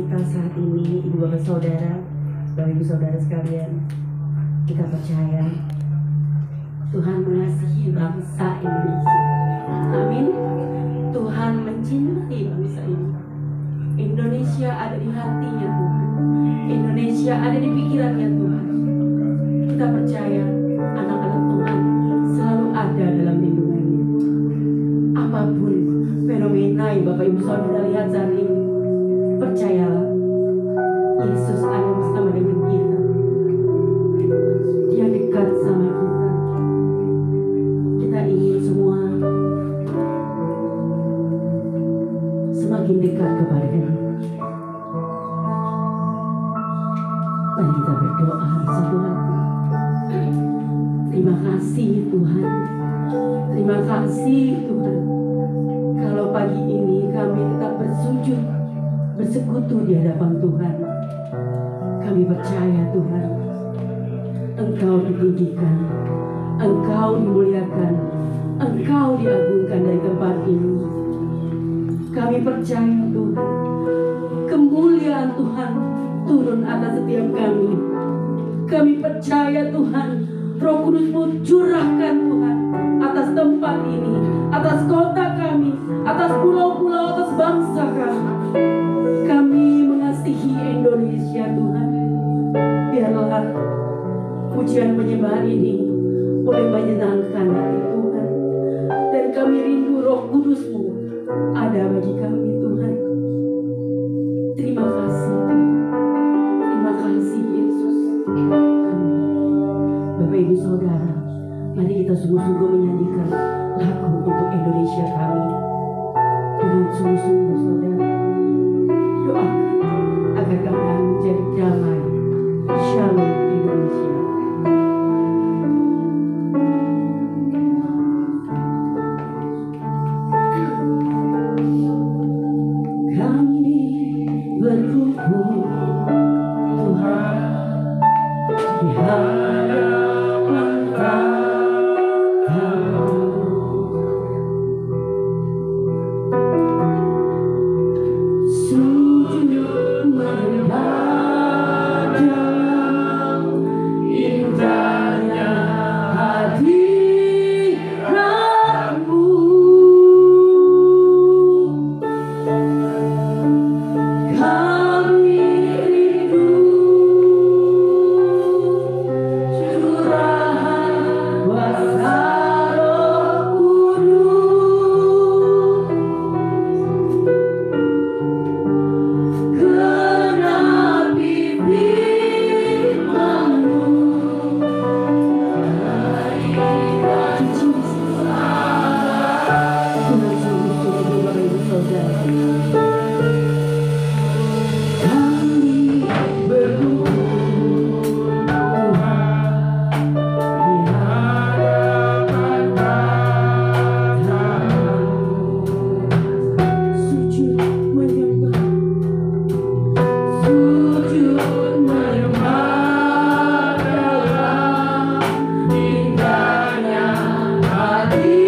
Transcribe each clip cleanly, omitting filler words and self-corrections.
kita saat ini, Ibu Bapak Saudara, Bapak Ibu Saudara sekalian, kita percaya Tuhan mengasihi bangsa Indonesia. Amin. Tuhan mencintai bangsa ini. Indonesia ada di hatinya Tuhan. Indonesia ada di pikirannya Tuhan. Kita percaya anak-anak Tuhan selalu ada dalam lindungannya. Apapun fenomena yang Bapak Ibu Saudara lihat saat ini, percayalah, Yesus ada bersama dengan kita. Dia dekat sama kita. Kita ingin semua semakin dekat kepada Dia. Mari kita berdoa satu hati. Terima kasih Tuhan. Terima kasih Tuhan. Kalau pagi ini kami tetap bersujud, bersekutu di hadapan Tuhan. Kami percaya Tuhan, Engkau ditinggikan, Engkau dimuliakan, Engkau diagungkan dari tempat ini. Kami percaya Tuhan, kemuliaan Tuhan turun atas setiap kami. Kami percaya Tuhan, Roh Kudus-Mu curahkan Tuhan atas tempat ini, atas kota kami, atas pulau-pulau, atas bangsa kami. Kami mengasihi Indonesia Tuhan. Biarlah pujian penyembahan ini boleh menyenangkan hati Tuhan. Dan kami rindu Roh Kudus-Mu ada bagi kami Tuhan. Terima kasih. Terima kasih Yesus. Amin. Bapak Ibu Saudara, mari kita sungguh-sungguh menyanyikan lagu untuk Indonesia kami. Dengan sungguh-sungguh saudara, doakan agar kami menjadi damai. Shalom Indonesia. Kami berkumpul Tuhan di hadapan Kau. Sujud menyembah indahnya hadirat-Mu. Kami rindu curahan kuasa Roh Kudus. Genapi firman-Mu, berikan Tuhan sungguh-sungguh Bapak Ibu Saudara. Kami berkumpul Tuhan di hadapan Kau. Sujud menyembah, dalam indahnya hadirat-Mu.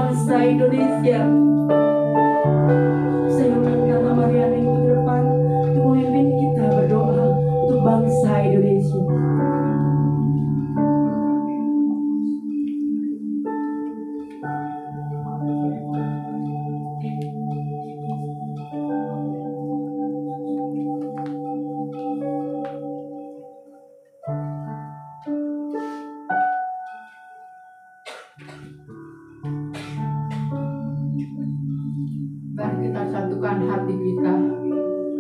bangsa Indonesia. Saya undang Mama Mariani ke depan untuk memimpin kita berdoa untuk bangsa Indonesia. Kita satukan hati kita.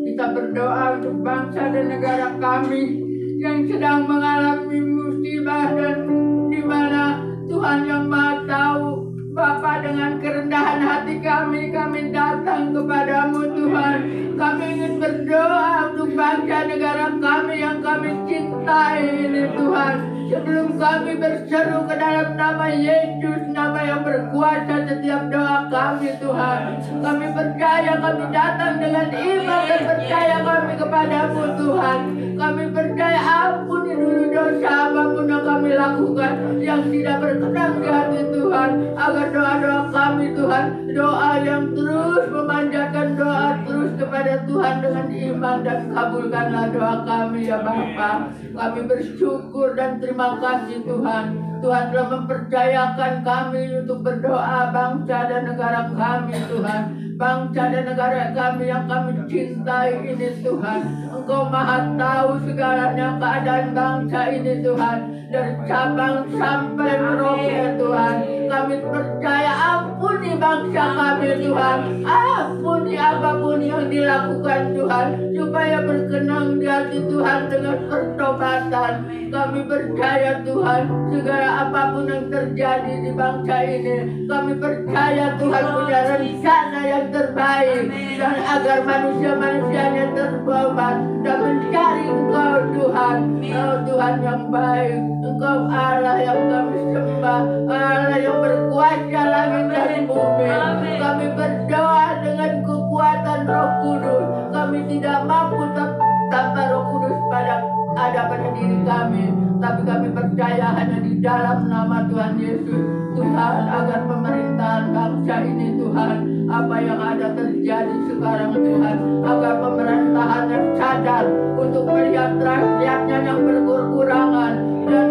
Kita berdoa untuk bangsa dan negara kami yang sedang mengalami musibah dan di mana Tuhan yang Maha Tahu. Bapa, dengan kerendahan hati kami datang kepadamu Tuhan. Kami ingin berdoa untuk bangsa negara kami yang kami cintai ini Tuhan. Sebelum kami berseru ke dalam nama Yesus, nama yang berkuasa setiap doa kami Tuhan. Kami percaya, kami datang dengan iman dan percaya kami kepadamu Tuhan. Kami percaya ampuni dulu dosa apapun yang kami lakukan yang tidak berkenan di hati Tuhan. Agar doa-doa kami Tuhan, doa yang terus memanjatkan doa terus kepada Tuhan dengan iman, dan kabulkanlah doa kami ya Bapa. Kami bersyukur dan terima kasih Tuhan. Tuhan telah mempercayakan kami untuk berdoa bangsa dan negara kami Tuhan. Bangsa dan negara kami yang kami cintai ini Tuhan. Engkau Maha Tahu segalanya keadaan bangsa ini Tuhan. Dari Sabang sampai Merauke Tuhan. Kami percaya, ampuni bangsa kami Tuhan. Ampuni apapun yang dilakukan Tuhan, supaya berkenan di hati Tuhan dengan pertobatan. Kami percaya Tuhan, segala apapun yang terjadi di bangsa ini, kami percaya Tuhan punya rencana yang terbaik, dan agar manusia-manusianya tertobat dan mencari Engkau Tuhan. Engkau Tuhan yang baik, Engkau Allah yang kami sembah, Allah yang berkuasa langit dan bumi. Kami berdoa dengan kekuatan Roh Kudus. Kami tidak mampu tanpa Roh Kudus ada pada diri kami, tapi kami percaya hanya di dalam nama Tuhan Yesus Tuhan, agar pemerintahan bangsa ini Tuhan, apa yang ada terjadi sekarang Tuhan, agar pemerintahan yang sadar untuk melihat rakyatnya yang berkekurangan dan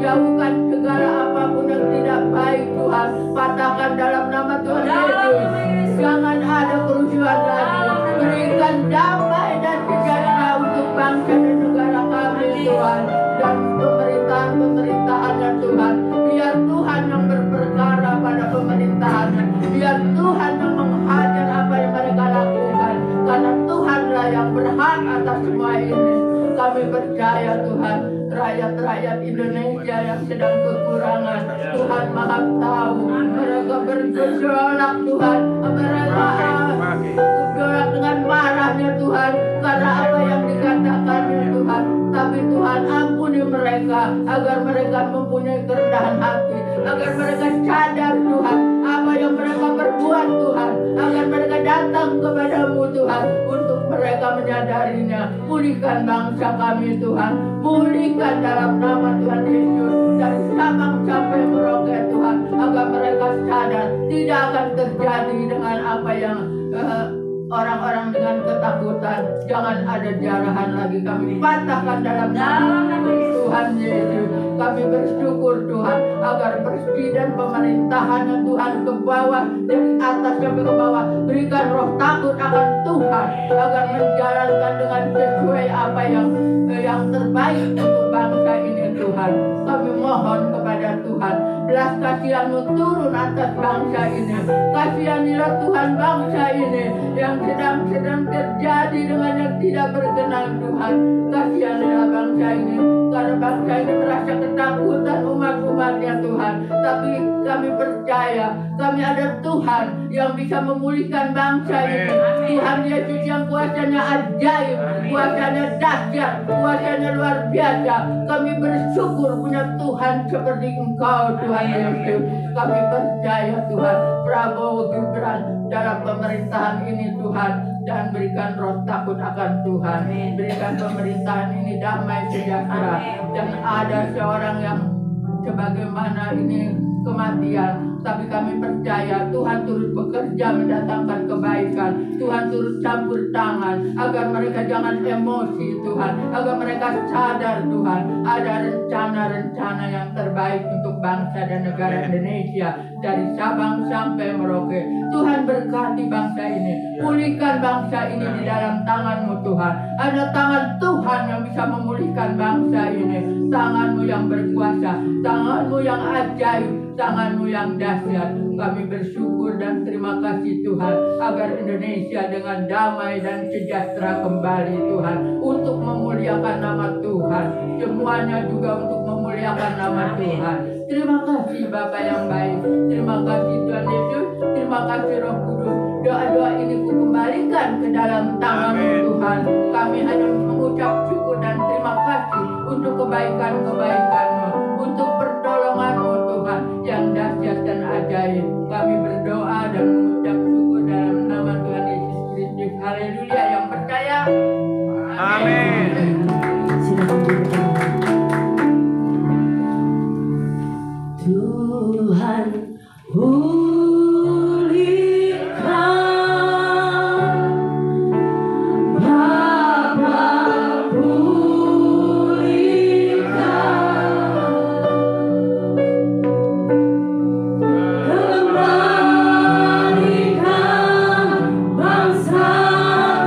jauhkan segala apapun yang tidak baik Tuhan. Patahkan dalam nama Tuhan Yesus. Jangan ada kerusuhan lagi. Berikan damai dan sejahtera untuk bangsa dan negara kami Tuhan, dan pemerintahan-pemerintahannya Tuhan. Biar Tuhan yang berperkara pada pemerintahan. Biar Tuhan yang menghajar apa yang mereka lakukan, karena Tuhanlah yang berhak atas semua ini. Kami percaya Tuhan, rakyat-rakyat Indonesia yang sedang kekurangan, Tuhan Maha Tahu. Mereka bergejolak Tuhan, mereka bergejolak dengan marahnya Tuhan, karena apa yang dikatakan Tuhan. Tapi Tuhan ampuni mereka, agar mereka mempunyai kerendahan hati, agar mereka sadar Tuhan apa yang mereka berbuat Tuhan, agar mereka datang kepadamu Tuhan, untuk mereka menyadarinya. Pulihkan bangsa kami Tuhan, pulihkan dalam nama Tuhan Yesus, dari Sabang sampai Merauke Tuhan, agar mereka sadar tidak akan terjadi dengan apa yang orang-orang dengan ketakutan. Jangan ada jarahan lagi. Kami patahkan dalam nama Tuhan Yesus. Kami bersyukur Tuhan, agar presiden pemerintahan Tuhan ke bawah, dari atas sampai ke bawah, berikan roh takut akan Tuhan, agar menjalankan dengan sesuai apa yang terbaik untuk bangsa ini Tuhan. Kami mohon kepada Tuhan, belas kasihan-Mu turun atas bangsa ini. Kasihanilah Tuhan bangsa ini yang sedang terjadi dengan yang tidak berkenan Tuhan. Kasihanilah bangsa ini, karena bangsa ini merasa ketakutan umat-umatnya Tuhan. Tapi kami percaya, kami ada Tuhan yang bisa memulihkan bangsa ini. Tuhan Yesus yang kuasanya ajaib, kuasanya dahsyat, kuasanya luar biasa. Kami bersyukur punya Tuhan seperti Engkau Tuhan Yesus. Kami percaya Tuhan, Prabowo Gibran dalam pemerintahan ini Tuhan, dan berikan roh takut akan Tuhan. Berikan pemerintahan ini damai sejahtera, dan ada seorang yang sebagaimana ini kematian, tapi kami percaya Tuhan turut bekerja mendatangkan kebaikan. Tuhan turut campur tangan agar mereka jangan emosi Tuhan, agar mereka sadar Tuhan ada rencana-rencana yang terbaik untuk bangsa dan negara Indonesia dari Sabang sampai Merauke. Tuhan berkati bangsa ini, pulihkan bangsa ini di dalam tangan-Mu Tuhan. Ada tangan Tuhan yang bisa memulihkan bangsa ini, tangan-Mu yang berkuasa, tangan-Mu yang ajaib, tangan-Mu yang dahsyat. Kami bersyukur dan terima kasih Tuhan, agar Indonesia dengan damai dan sejahtera kembali Tuhan, untuk memuliakan nama Tuhan. Semuanya juga untuk memuliakan nama Tuhan. Terima kasih Bapa yang baik, terima kasih Tuhan Yesus, terima kasih Roh Kudus. Doa-doa ini ku kembalikan ke dalam tangan-Mu Tuhan. Kami hanya mengucap syukur dan terima kasih untuk kebaikan-kebaikan-Mu, untuk pertolongan-Mu Tuhan yang dahsyat dan ajaib. Kami berdoa dan mengucap syukur dalam nama Tuhan Yesus Kristus. Haleluya. Yang percaya, Amin. Tuhan pulihkan, Bapa pulihkan, kembalikan bangsa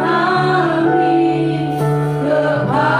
kami kepada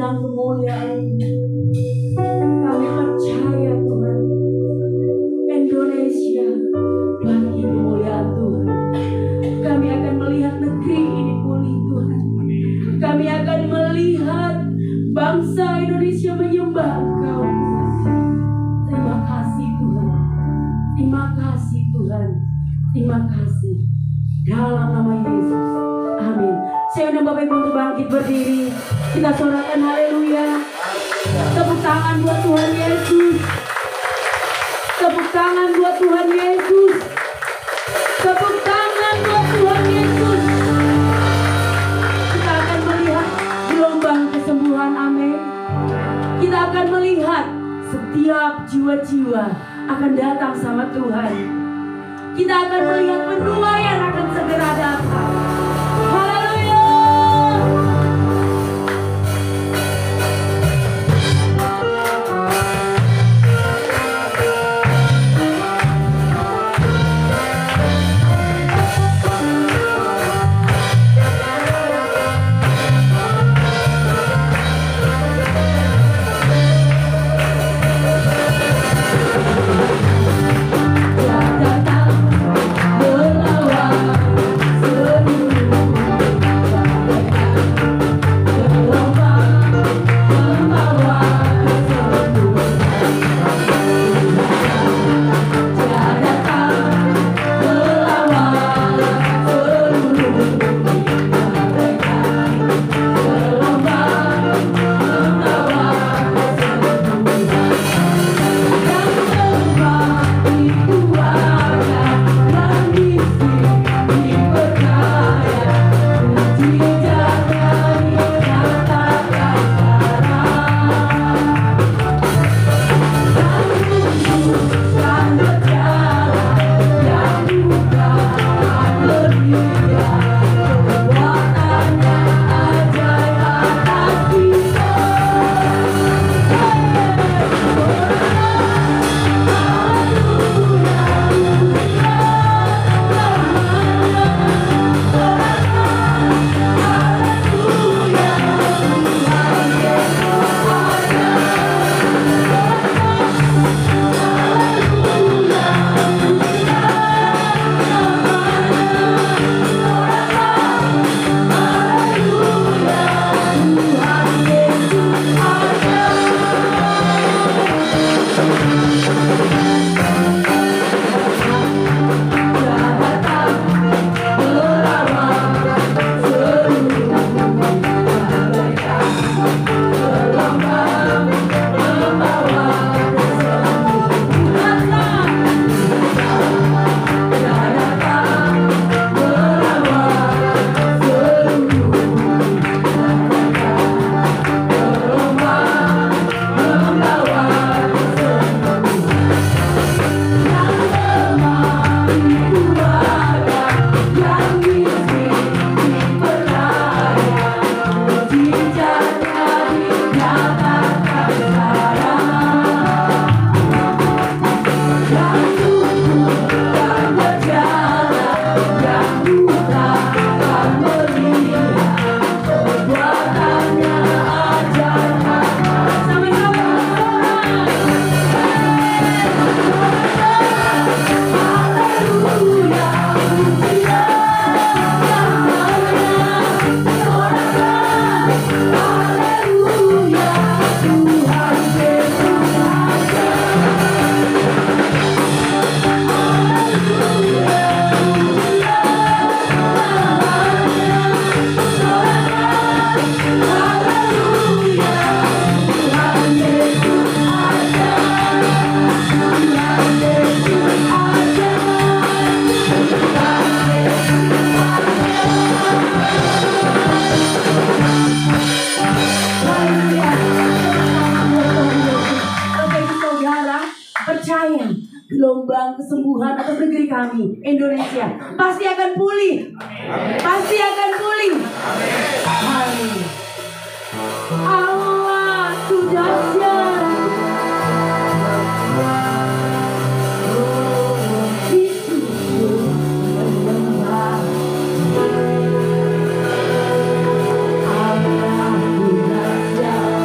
sedang kemuliaan. Kami percaya Tuhan, Indonesia bagi kemuliaan Tuhan. Kami akan melihat negeri ini pulih Tuhan. Kami akan melihat bangsa Indonesia menyembah Engkau. Terima kasih Tuhan. Terima kasih Tuhan. Terima kasih. Dalam nama Yesus. Amin. Saya undang Bapak Ibu untuk bangkit berdiri. Kita sorakan haleluya. Tepuk tangan buat Tuhan Yesus. Tepuk tangan buat Tuhan Yesus. Tepuk tangan buat Tuhan Yesus. Kita akan melihat gelombang kesembuhan, amin. Kita akan melihat setiap jiwa-jiwa akan datang sama Tuhan. Kita akan melihat penuaian akan segera datang. Haleluya. Gelombang kesembuhan atas negeri kami, Indonesia, pasti akan pulih. Pasti akan pulih. Amin. Allah sudah siap. Allah sudah siap.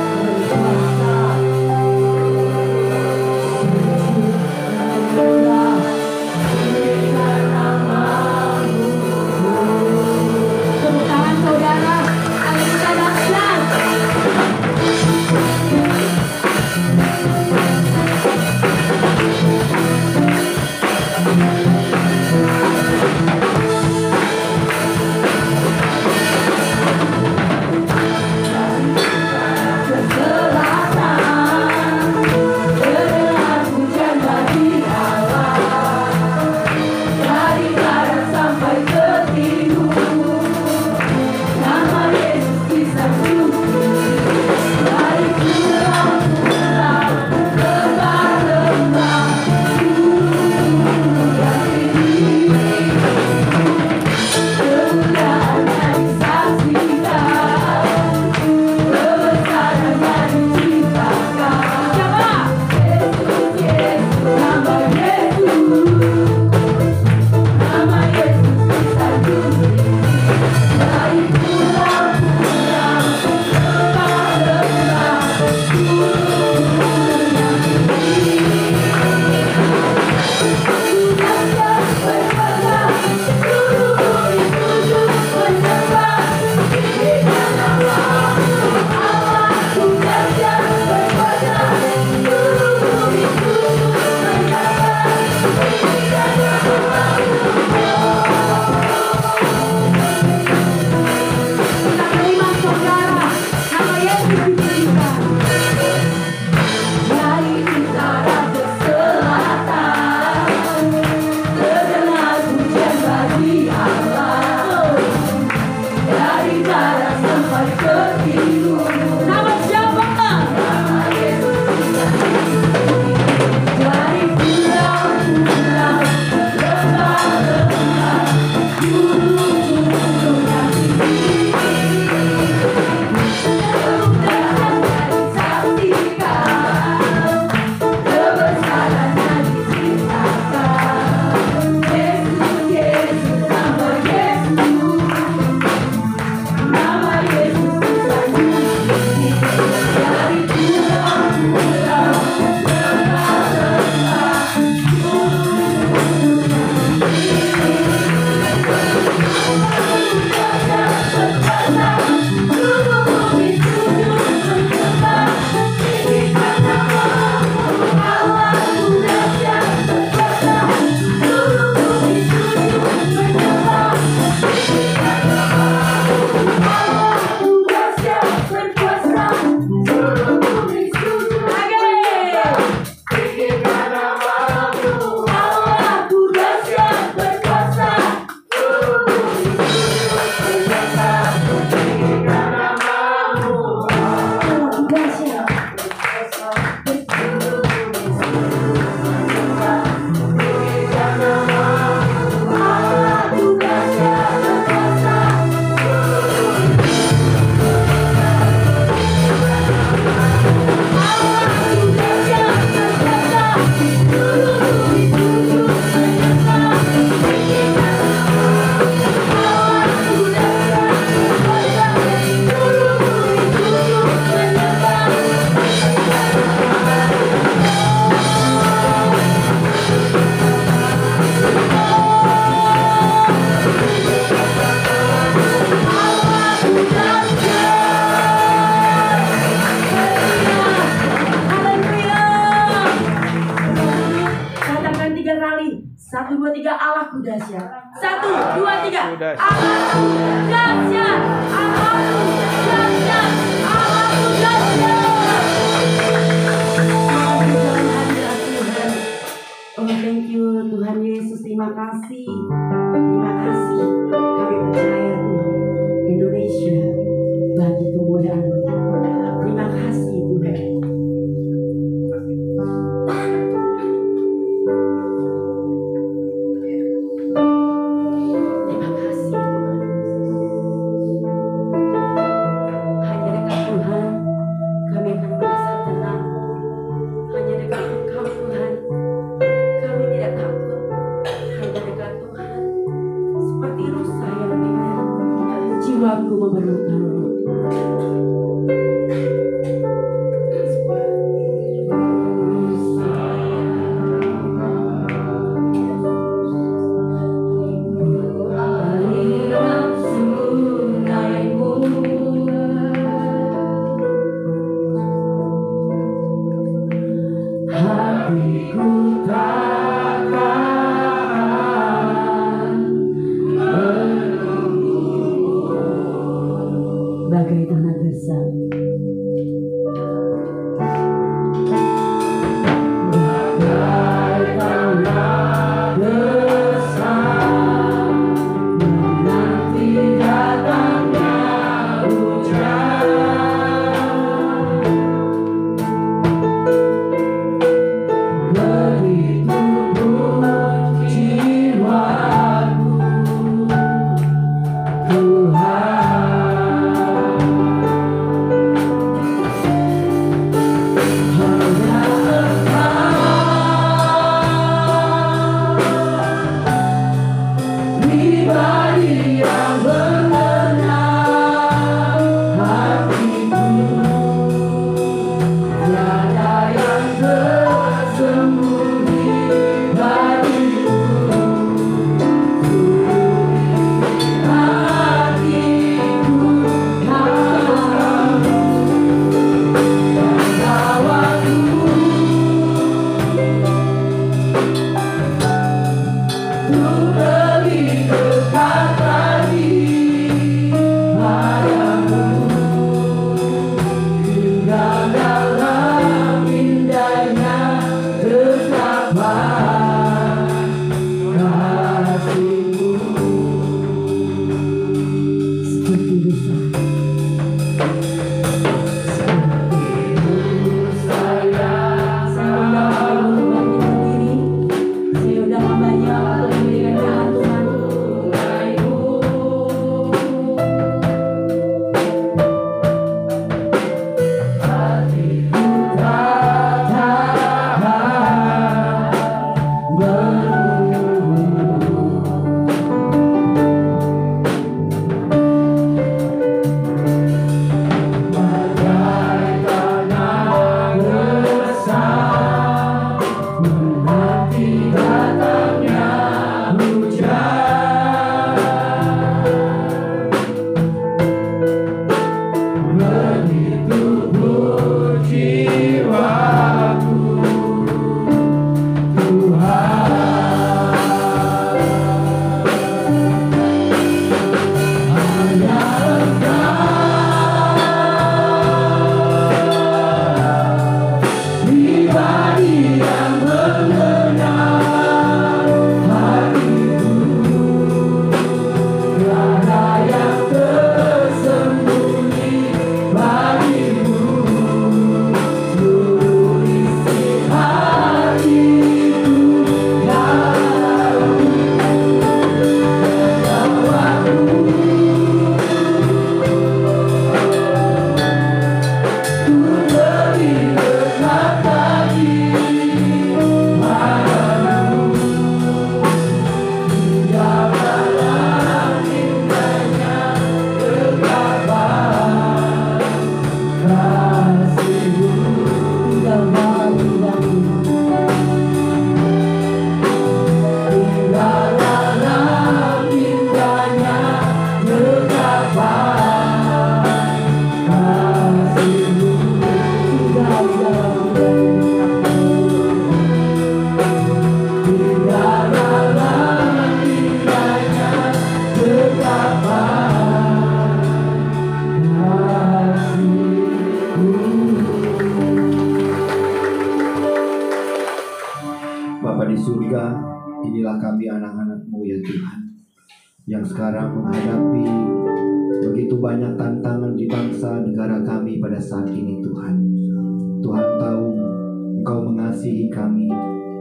2, 3, Allahku dahsyat. 1, 2, 3, Allahku dahsyat. Allahku dahsyat. Allahku dahsyat. Allahku dahsyat. Tuhan hadirat Tuhan. Oh thank you Tuhan Yesus, terima kasih. Terima kasih. Kami percaya Tuhan, Indonesia bagi kemuliaan. Terima kasih Tuhan. Terima kasih Tuhan. Hanya dekat Tuhan kami akan merasa tenang. Hanya dekat Engkau Tuhan kami tidak takut. Hanya dekat Tuhan seperti rusa yang ringan, jiwaku memerlukan-Mu. Hatiku takkan menunggu bagai tanah gersang, bagai tanah gersang menanti datangnya hujan. Begitu saudara menghadapi begitu banyak tantangan di bangsa negara kami pada saat ini Tuhan. Tuhan tahu Engkau mengasihi kami,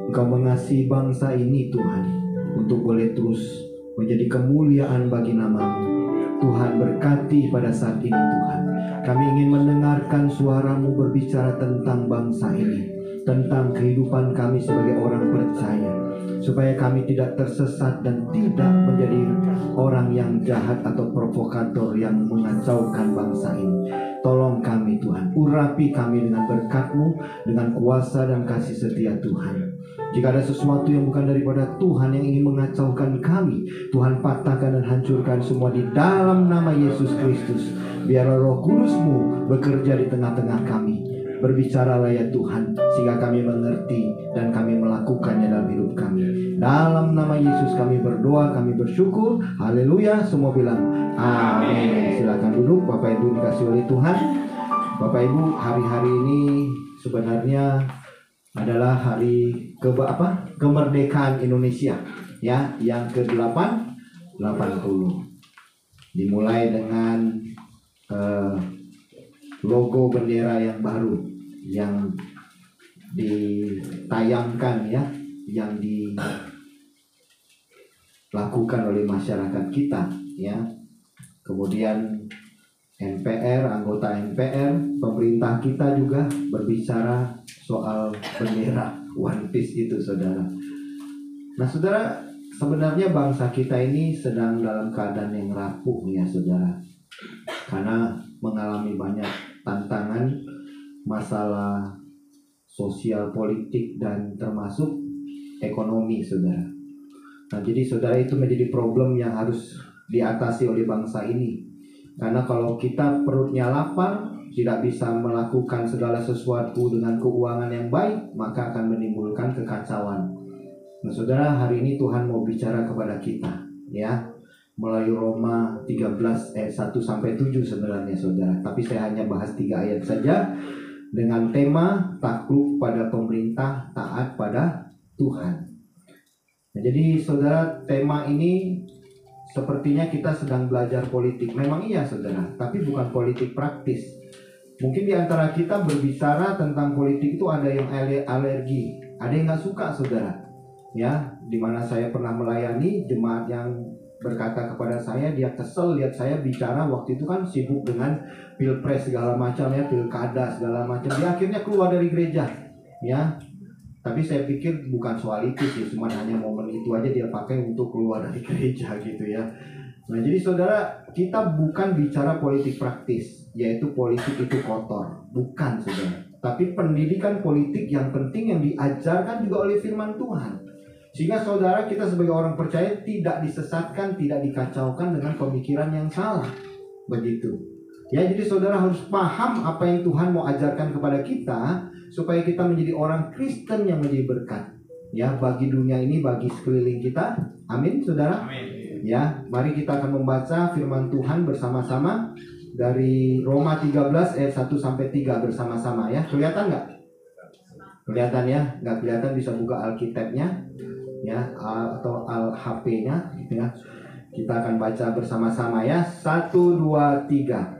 Engkau mengasihi bangsa ini Tuhan, untuk boleh terus menjadi kemuliaan bagi nama-Mu. Tuhan berkati pada saat ini Tuhan. Kami ingin mendengarkan suara-Mu berbicara tentang bangsa ini, tentang kehidupan kami sebagai orang percaya, supaya kami tidak tersesat dan tidak menjadi orang yang jahat atau provokator yang mengacaukan bangsa ini. Tolong kami Tuhan, urapi kami dengan berkat-Mu, dengan kuasa dan kasih setia Tuhan. Jika ada sesuatu yang bukan daripada Tuhan yang ingin mengacaukan kami, Tuhan patahkan dan hancurkan semua di dalam nama Yesus Kristus. Biarlah Roh Kudus-Mu bekerja di tengah-tengah kami. Berbicaralah ya Tuhan, sehingga kami mengerti dan kami melakukannya dalam hidup kami. Dalam nama Yesus kami berdoa, kami bersyukur. Haleluya, semua bilang amin. Silakan duduk, Bapak Ibu dikasih oleh Tuhan. Bapak Ibu, hari-hari ini sebenarnya adalah hari kemerdekaan Indonesia, ya, yang ke-80. Dimulai dengan logo bendera yang baru yang ditayangkan, ya, yang dilakukan oleh masyarakat kita, ya. Kemudian MPR, anggota MPR, pemerintah kita juga berbicara soal bendera One Piece itu, saudara. Nah, saudara, sebenarnya bangsa kita ini sedang dalam keadaan yang rapuh, ya, saudara, karena mengalami banyak tantangan, masalah sosial, politik, dan termasuk ekonomi, saudara. Nah, jadi saudara, itu menjadi problem yang harus diatasi oleh bangsa ini. Karena kalau kita perutnya lapar, tidak bisa melakukan segala sesuatu dengan keuangan yang baik, maka akan menimbulkan kekacauan. Nah, saudara, hari ini Tuhan mau bicara kepada kita, ya, melalui Roma 13 ayat 1-7 sebenarnya, saudara. Tapi saya hanya bahas 3 ayat saja dengan tema takluk pada pemerintah, taat pada Tuhan. Nah, jadi saudara, tema ini sepertinya kita sedang belajar politik. Memang iya, saudara, tapi bukan politik praktis. Mungkin di antara kita berbicara tentang politik itu ada yang alergi, ada yang nggak suka, saudara. Ya, dimana saya pernah melayani jemaat yang berkata kepada saya, dia kesel lihat saya bicara waktu itu kan sibuk dengan pilpres segala macam, ya, pilkada segala macam. Dia akhirnya keluar dari gereja, ya. Tapi saya pikir bukan soal itu sih, cuma hanya momen itu aja dia pakai untuk keluar dari gereja gitu, ya. Nah, jadi saudara, kita bukan bicara politik praktis, yaitu politik itu kotor, bukan, saudara. Tapi pendidikan politik yang penting yang diajarkan juga oleh firman Tuhan, sehingga saudara, kita sebagai orang percaya tidak disesatkan, tidak dikacaukan dengan pemikiran yang salah, begitu. Ya, jadi saudara harus paham apa yang Tuhan mau ajarkan kepada kita, supaya kita menjadi orang Kristen yang menjadi berkat, ya, bagi dunia ini, bagi sekeliling kita. Amin, saudara. Amin. Ya, mari kita akan membaca firman Tuhan bersama-sama dari Roma 13 ayat 1-3 bersama-sama, ya. Kelihatan nggak? Kelihatan, ya? Nggak kelihatan bisa buka Alkitabnya, ya, atau HP-nya, ya. Kita akan baca bersama-sama, ya. 1, 2, 3.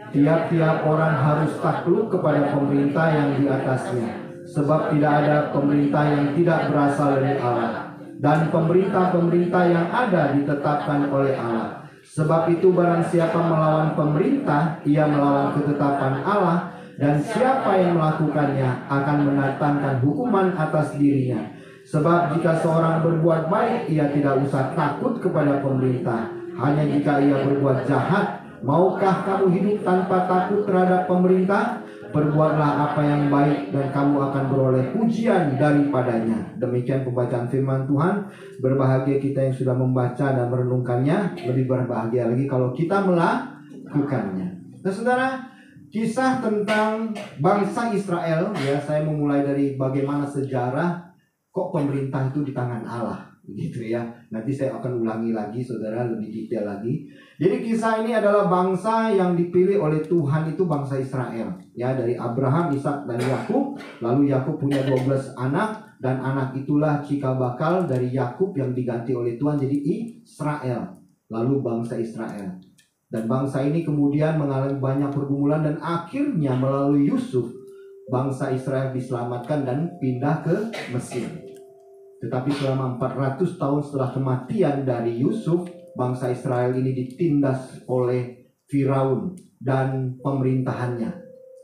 Tiap-tiap orang harus takluk kepada pemerintah yang di atasnya, sebab tidak ada pemerintah yang tidak berasal dari Allah, dan pemerintah-pemerintah yang ada ditetapkan oleh Allah. Sebab itu barang siapa melawan pemerintah, ia melawan ketetapan Allah, dan siapa yang melakukannya akan mendatangkan hukuman atas dirinya. Sebab jika seorang berbuat baik, ia tidak usah takut kepada pemerintah. Hanya jika ia berbuat jahat. Maukah kamu hidup tanpa takut terhadap pemerintah? Perbuatlah apa yang baik dan kamu akan beroleh pujian daripadanya. Demikian pembacaan firman Tuhan. Berbahagia kita yang sudah membaca dan merenungkannya. Lebih berbahagia lagi kalau kita melakukannya. Nah, saudara, kisah tentang bangsa Israel, ya, saya memulai dari bagaimana sejarah kok pemerintah itu di tangan Allah, gitu, ya. Nanti saya akan ulangi lagi, saudara, lebih detail lagi. Jadi kisah ini adalah bangsa yang dipilih oleh Tuhan, itu bangsa Israel, ya, dari Abraham, Ishak, dan Yakub. Lalu Yakub punya 12 anak, dan anak itulah cikal bakal dari Yakub yang diganti oleh Tuhan jadi Israel. lalu bangsa Israel. Dan bangsa ini kemudian mengalami banyak pergumulan dan akhirnya melalui Yusuf bangsa Israel diselamatkan dan pindah ke Mesir. Tetapi selama 400 tahun setelah kematian dari Yusuf, bangsa Israel ini ditindas oleh Firaun dan pemerintahannya,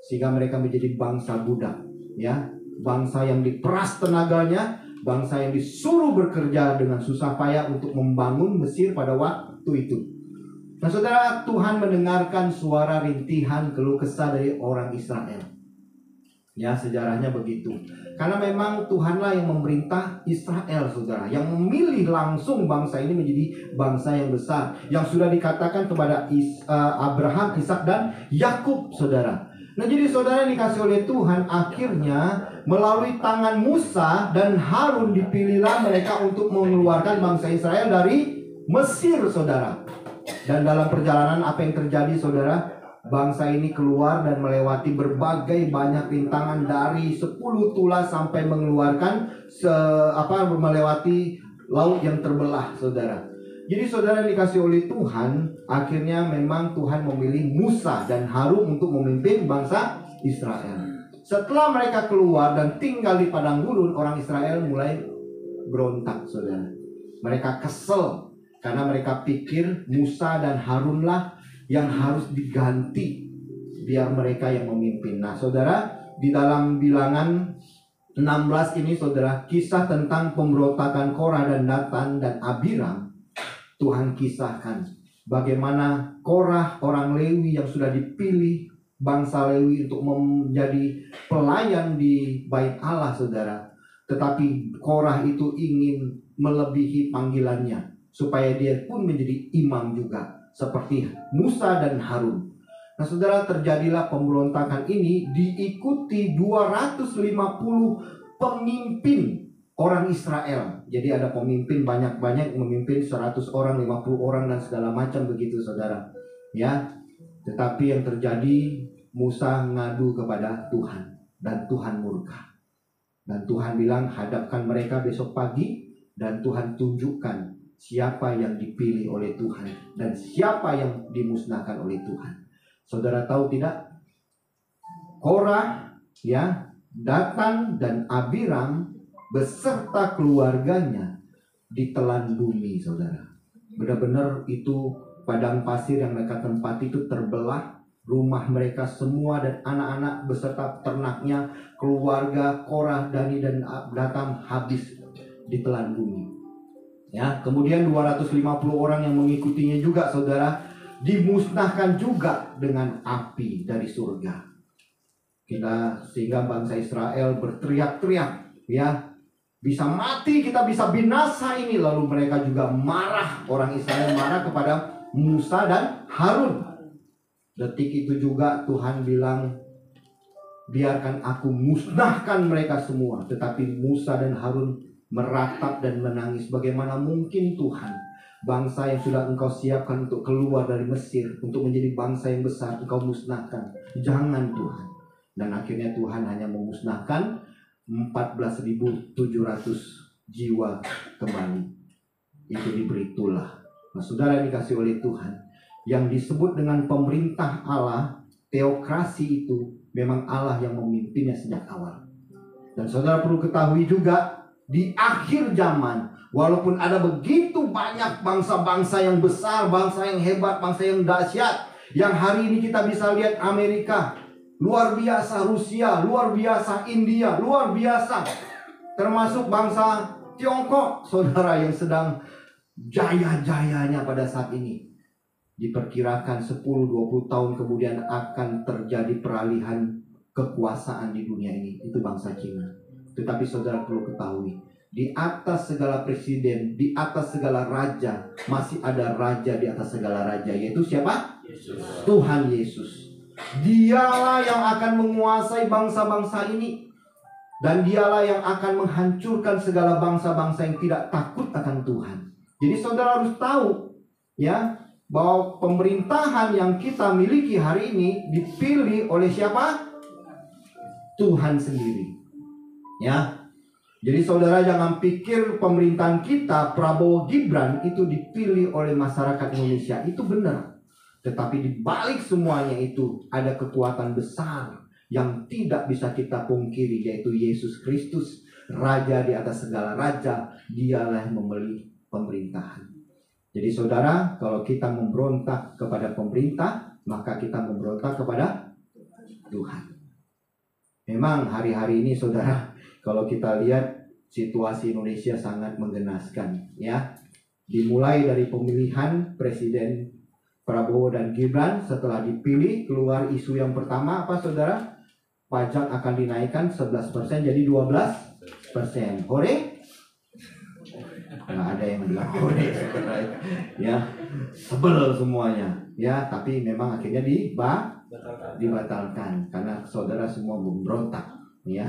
sehingga mereka menjadi bangsa budak, ya, bangsa yang diperas tenaganya, bangsa yang disuruh bekerja dengan susah payah untuk membangun Mesir pada waktu itu. Nah saudara, Tuhan mendengarkan suara rintihan keluh kesah dari orang Israel. Ya, sejarahnya begitu. Karena memang Tuhanlah yang memerintah Israel, saudara, yang memilih langsung bangsa ini menjadi bangsa yang besar, yang sudah dikatakan kepada Abraham, Ishak, dan Yakub, saudara. Nah jadi saudara dikasih oleh Tuhan, akhirnya melalui tangan Musa dan Harun dipilihlah mereka untuk mengeluarkan bangsa Israel dari Mesir, saudara. Dan dalam perjalanan apa yang terjadi, saudara? Bangsa ini keluar dan melewati berbagai banyak rintangan dari 10 tulah sampai mengeluarkan melewati laut yang terbelah, saudara. Jadi saudara dikasih oleh Tuhan, akhirnya memang Tuhan memilih Musa dan Harun untuk memimpin bangsa Israel. Setelah mereka keluar dan tinggal di padang gurun, orang Israel mulai berontak, saudara. Mereka kesel karena mereka pikir Musa dan Harunlah yang harus diganti biar mereka yang memimpin. Nah saudara, di dalam Bilangan 16 ini saudara, kisah tentang pemberontakan Korah dan Datan dan Abiram. Tuhan kisahkan bagaimana Korah, orang Lewi yang sudah dipilih bangsa Lewi untuk menjadi pelayan di bait Allah, saudara. Tetapi Korah itu ingin melebihi panggilannya supaya dia pun menjadi imam juga seperti Musa dan Harun. Nah saudara, terjadilah pemberontakan ini diikuti 250 pemimpin orang Israel. Jadi ada pemimpin banyak-banyak, memimpin 100 orang, 50 orang dan segala macam begitu, saudara. Ya, tetapi yang terjadi, Musa ngadu kepada Tuhan dan Tuhan murka. Dan Tuhan bilang, hadapkan mereka besok pagi dan Tuhan tunjukkan siapa yang dipilih oleh Tuhan dan siapa yang dimusnahkan oleh Tuhan. Saudara tahu tidak? Korah, ya, Datan dan Abiram beserta keluarganya ditelan bumi, saudara. Benar-benar itu padang pasir yang mereka tempati itu terbelah. Rumah mereka semua dan anak-anak beserta ternaknya, keluarga Korah, Dani dan Datan habis ditelan bumi. Ya, kemudian 250 orang yang mengikutinya juga, saudara, dimusnahkan juga dengan api dari surga. Sehingga bangsa Israel berteriak-teriak, ya, bisa mati, kita bisa binasa ini. Lalu mereka juga marah, orang Israel marah kepada Musa dan Harun. Detik itu juga Tuhan bilang, biarkan aku musnahkan mereka semua. Tetapi Musa dan Harun meratap dan menangis, bagaimana mungkin Tuhan, bangsa yang sudah engkau siapkan untuk keluar dari Mesir, untuk menjadi bangsa yang besar, engkau musnahkan. Jangan Tuhan. Dan akhirnya Tuhan hanya memusnahkan 14.700 jiwa kembali. Itu diberi tulah. Nah saudara dikasih oleh Tuhan, yang disebut dengan pemerintah Allah, teokrasi itu memang Allah yang memimpinnya sejak awal. Dan saudara perlu ketahui juga, di akhir zaman, walaupun ada begitu banyak bangsa-bangsa yang besar, bangsa yang hebat, bangsa yang dahsyat, yang hari ini kita bisa lihat Amerika, luar biasa, Rusia, luar biasa, India, luar biasa, termasuk bangsa Tiongkok, saudara, yang sedang jaya-jayanya pada saat ini. Diperkirakan 10-20 tahun kemudian akan terjadi peralihan kekuasaan di dunia ini. Itu bangsa Cina. Tetapi saudara perlu ketahui, di atas segala presiden, di atas segala raja, masih ada raja di atas segala raja, yaitu siapa? Yesus. Tuhan Yesus. Dialah yang akan menguasai bangsa-bangsa ini. Dan dialah yang akan menghancurkan segala bangsa-bangsa yang tidak takut akan Tuhan. Jadi saudara harus tahu, ya, bahwa pemerintahan yang kita miliki hari ini dipilih oleh siapa? Tuhan sendiri. Ya. Jadi saudara jangan pikir pemerintahan kita Prabowo Gibran itu dipilih oleh masyarakat Indonesia. Itu benar. Tetapi di balik semuanya itu ada kekuatan besar yang tidak bisa kita pungkiri, yaitu Yesus Kristus, Raja di atas segala raja. Dialah yang membeli pemerintahan. Jadi saudara, kalau kita memberontak kepada pemerintah, maka kita memberontak kepada Tuhan. Memang hari-hari ini saudara, kalau kita lihat situasi Indonesia sangat menggenaskan, ya. Dimulai dari pemilihan Presiden Prabowo dan Gibran, setelah dipilih keluar isu yang pertama apa saudara? Pajak akan dinaikkan 11% jadi 12%. Hore? Nggak ada yang bilang hore, saudara. Ya, sebel semuanya. Ya, tapi memang akhirnya dibatalkan karena saudara semua memberontak, ya.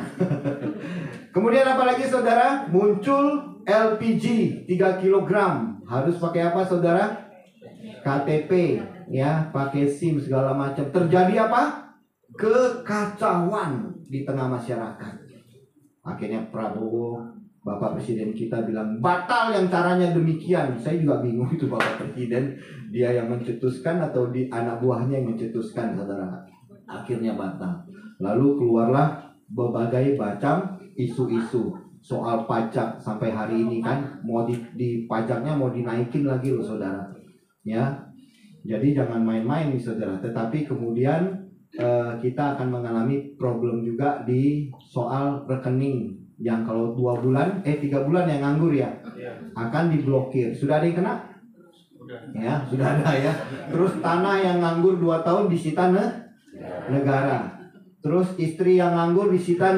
Kemudian apalagi saudara? Muncul LPG 3 kg. Harus pakai apa saudara? KTP, ya, pakai SIM segala macam. Terjadi apa? Kekacauan di tengah masyarakat. Akhirnya Prabowo, Bapak Presiden kita bilang batal yang caranya demikian. Saya juga bingung itu Bapak Presiden, dia yang mencetuskan atau di anak buahnya yang mencetuskan, saudara. Akhirnya batal. Lalu keluarlah berbagai macam isu-isu soal pajak sampai hari ini kan mau di pajaknya mau dinaikin lagi loh saudara. Ya, jadi jangan main-main nih saudara. Tetapi kemudian kita akan mengalami problem juga di soal rekening yang kalau 3 bulan yang nganggur ya akan diblokir. Sudah ada yang kena? Ya, sudah ada ya. Terus tanah yang nganggur 2 tahun disita negara. Terus istri yang nganggur disita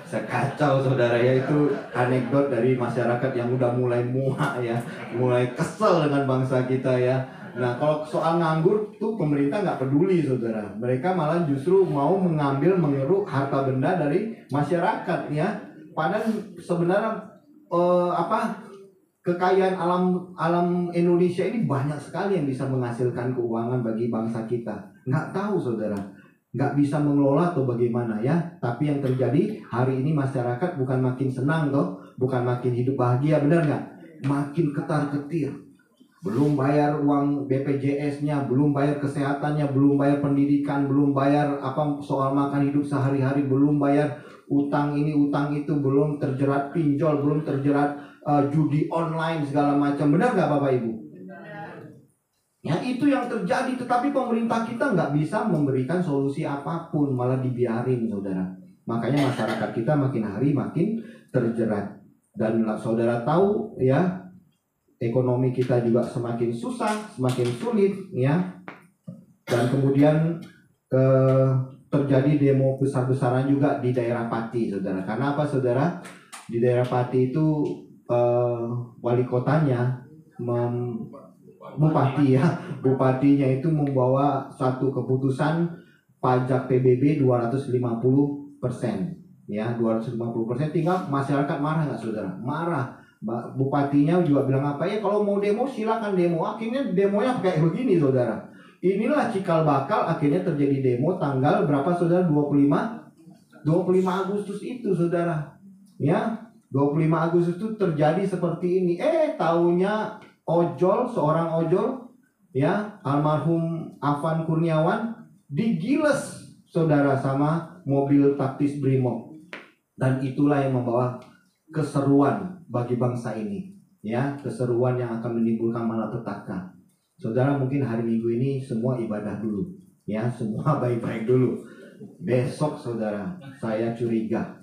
sekacau saudara ya. Itu anekdot dari masyarakat yang udah mulai muak ya, mulai kesel dengan bangsa kita ya. Nah kalau soal nganggur tuh pemerintah nggak peduli saudara. Mereka malah justru mau mengeruk harta benda dari masyarakat ya. Padahal sebenarnya kekayaan alam Indonesia ini banyak sekali yang bisa menghasilkan keuangan bagi bangsa kita. Nggak tahu saudara, nggak bisa mengelola atau bagaimana ya. Tapi yang terjadi hari ini masyarakat bukan makin senang toh, bukan makin hidup bahagia, benar nggak? Makin ketar-ketir. Belum bayar uang BPJS-nya, belum bayar kesehatannya, belum bayar pendidikan, belum bayar soal makan hidup sehari-hari, belum bayar utang ini, utang itu, belum terjerat pinjol, belum terjerat judi online segala macam. Benar nggak Bapak Ibu? Ya itu yang terjadi. Tetapi pemerintah kita nggak bisa memberikan solusi apapun, malah dibiarin saudara. Makanya masyarakat kita makin hari makin terjerat. Dan saudara tahu ya, ekonomi kita juga semakin susah, semakin sulit ya. Dan kemudian terjadi demo besar-besaran juga di daerah Pati saudara. Karena apa saudara? Di daerah Pati itu wali kotanya bupatinya itu membawa satu keputusan pajak PBB 250% ya, 250%. Tinggal masyarakat marah nggak saudara? Marah. Bupatinya juga bilang apa ya, kalau mau demo silakan demo. Akhirnya demonya kayak begini saudara. Inilah cikal bakal akhirnya terjadi demo tanggal berapa saudara? 25 Agustus itu saudara. Ya, 25 Agustus itu terjadi seperti ini. Taunya seorang ojol ya, almarhum Afan Kurniawan digiles saudara sama mobil taktis Brimob. Dan itulah yang membawa keseruan bagi bangsa ini ya, keseruan yang akan menimbulkan malapetaka. Saudara mungkin hari Minggu ini semua ibadah dulu ya, semua baik-baik dulu. Besok saudara saya curiga,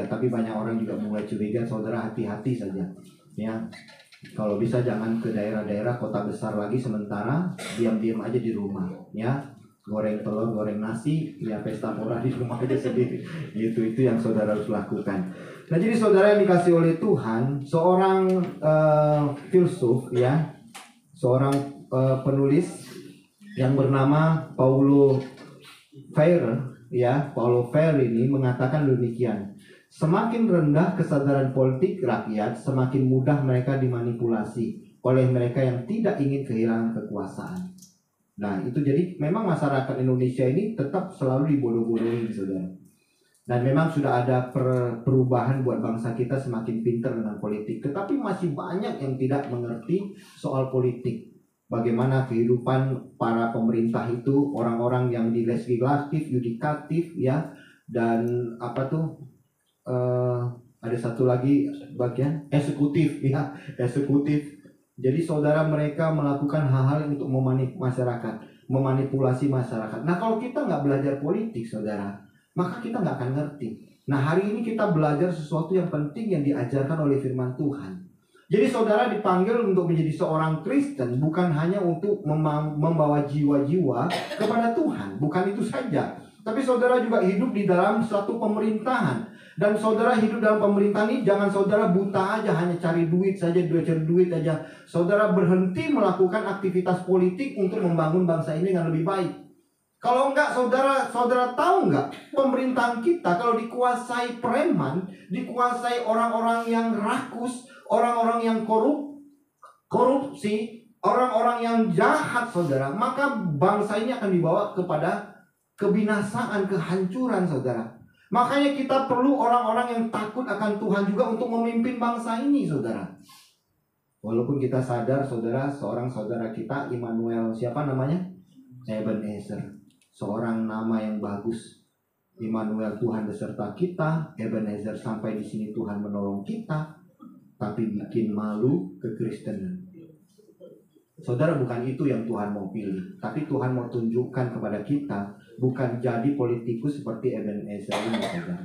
tapi banyak orang juga mulai curiga. Saudara hati-hati saja ya. Kalau bisa jangan ke daerah-daerah kota besar lagi sementara, diam-diam aja di rumah ya. Goreng telur, goreng nasi, ya pesta pora di rumah aja sendiri. Itu yang saudara harus lakukan. Nah jadi saudara yang dikasih oleh Tuhan, seorang filsuf ya, seorang penulis yang bernama Paulo Freire ya. Paulo Freire ini mengatakan demikian: semakin rendah kesadaran politik rakyat, semakin mudah mereka dimanipulasi oleh mereka yang tidak ingin kehilangan kekuasaan. Nah itu jadi memang masyarakat Indonesia ini tetap selalu dibodoh-bodohin saudara. Dan memang sudah ada perubahan buat bangsa kita semakin pintar dengan politik. Tetapi masih banyak yang tidak mengerti soal politik. Bagaimana kehidupan para pemerintah itu, orang-orang yang di legislatif, yudikatif, ya, dan ada satu lagi bagian eksekutif, ya, eksekutif. Jadi saudara, mereka melakukan hal-hal untuk memanipulasi masyarakat. Nah, kalau kita nggak belajar politik, saudara, maka kita nggak akan ngerti. Nah, hari ini kita belajar sesuatu yang penting yang diajarkan oleh firman Tuhan. Jadi saudara dipanggil untuk menjadi seorang Kristen bukan hanya untuk membawa jiwa-jiwa kepada Tuhan. Bukan itu saja. Tapi saudara juga hidup di dalam suatu pemerintahan. Dan saudara hidup dalam pemerintahan ini jangan saudara buta aja, hanya cari duit saja, cari duit aja. Saudara berhenti melakukan aktivitas politik untuk membangun bangsa ini dengan lebih baik. Kalau enggak, saudara tahu enggak, pemerintahan kita kalau dikuasai preman, dikuasai orang-orang yang rakus, orang-orang yang korupsi, orang-orang yang jahat, saudara, maka bangsa ini akan dibawa kepada kebinasaan, kehancuran, saudara. Makanya kita perlu orang-orang yang takut akan Tuhan juga untuk memimpin bangsa ini, saudara. Walaupun kita sadar, saudara, seorang saudara kita, Immanuel, siapa namanya? Ebenezer. Seorang nama yang bagus. Immanuel, Tuhan beserta kita. Ebenezer, sampai di sini Tuhan menolong kita. Tapi bikin malu kekristenan. Saudara, bukan itu yang Tuhan mau pilih. Tapi Tuhan mau tunjukkan kepada kita, bukan jadi politikus seperti Ebenezer ini, saudara.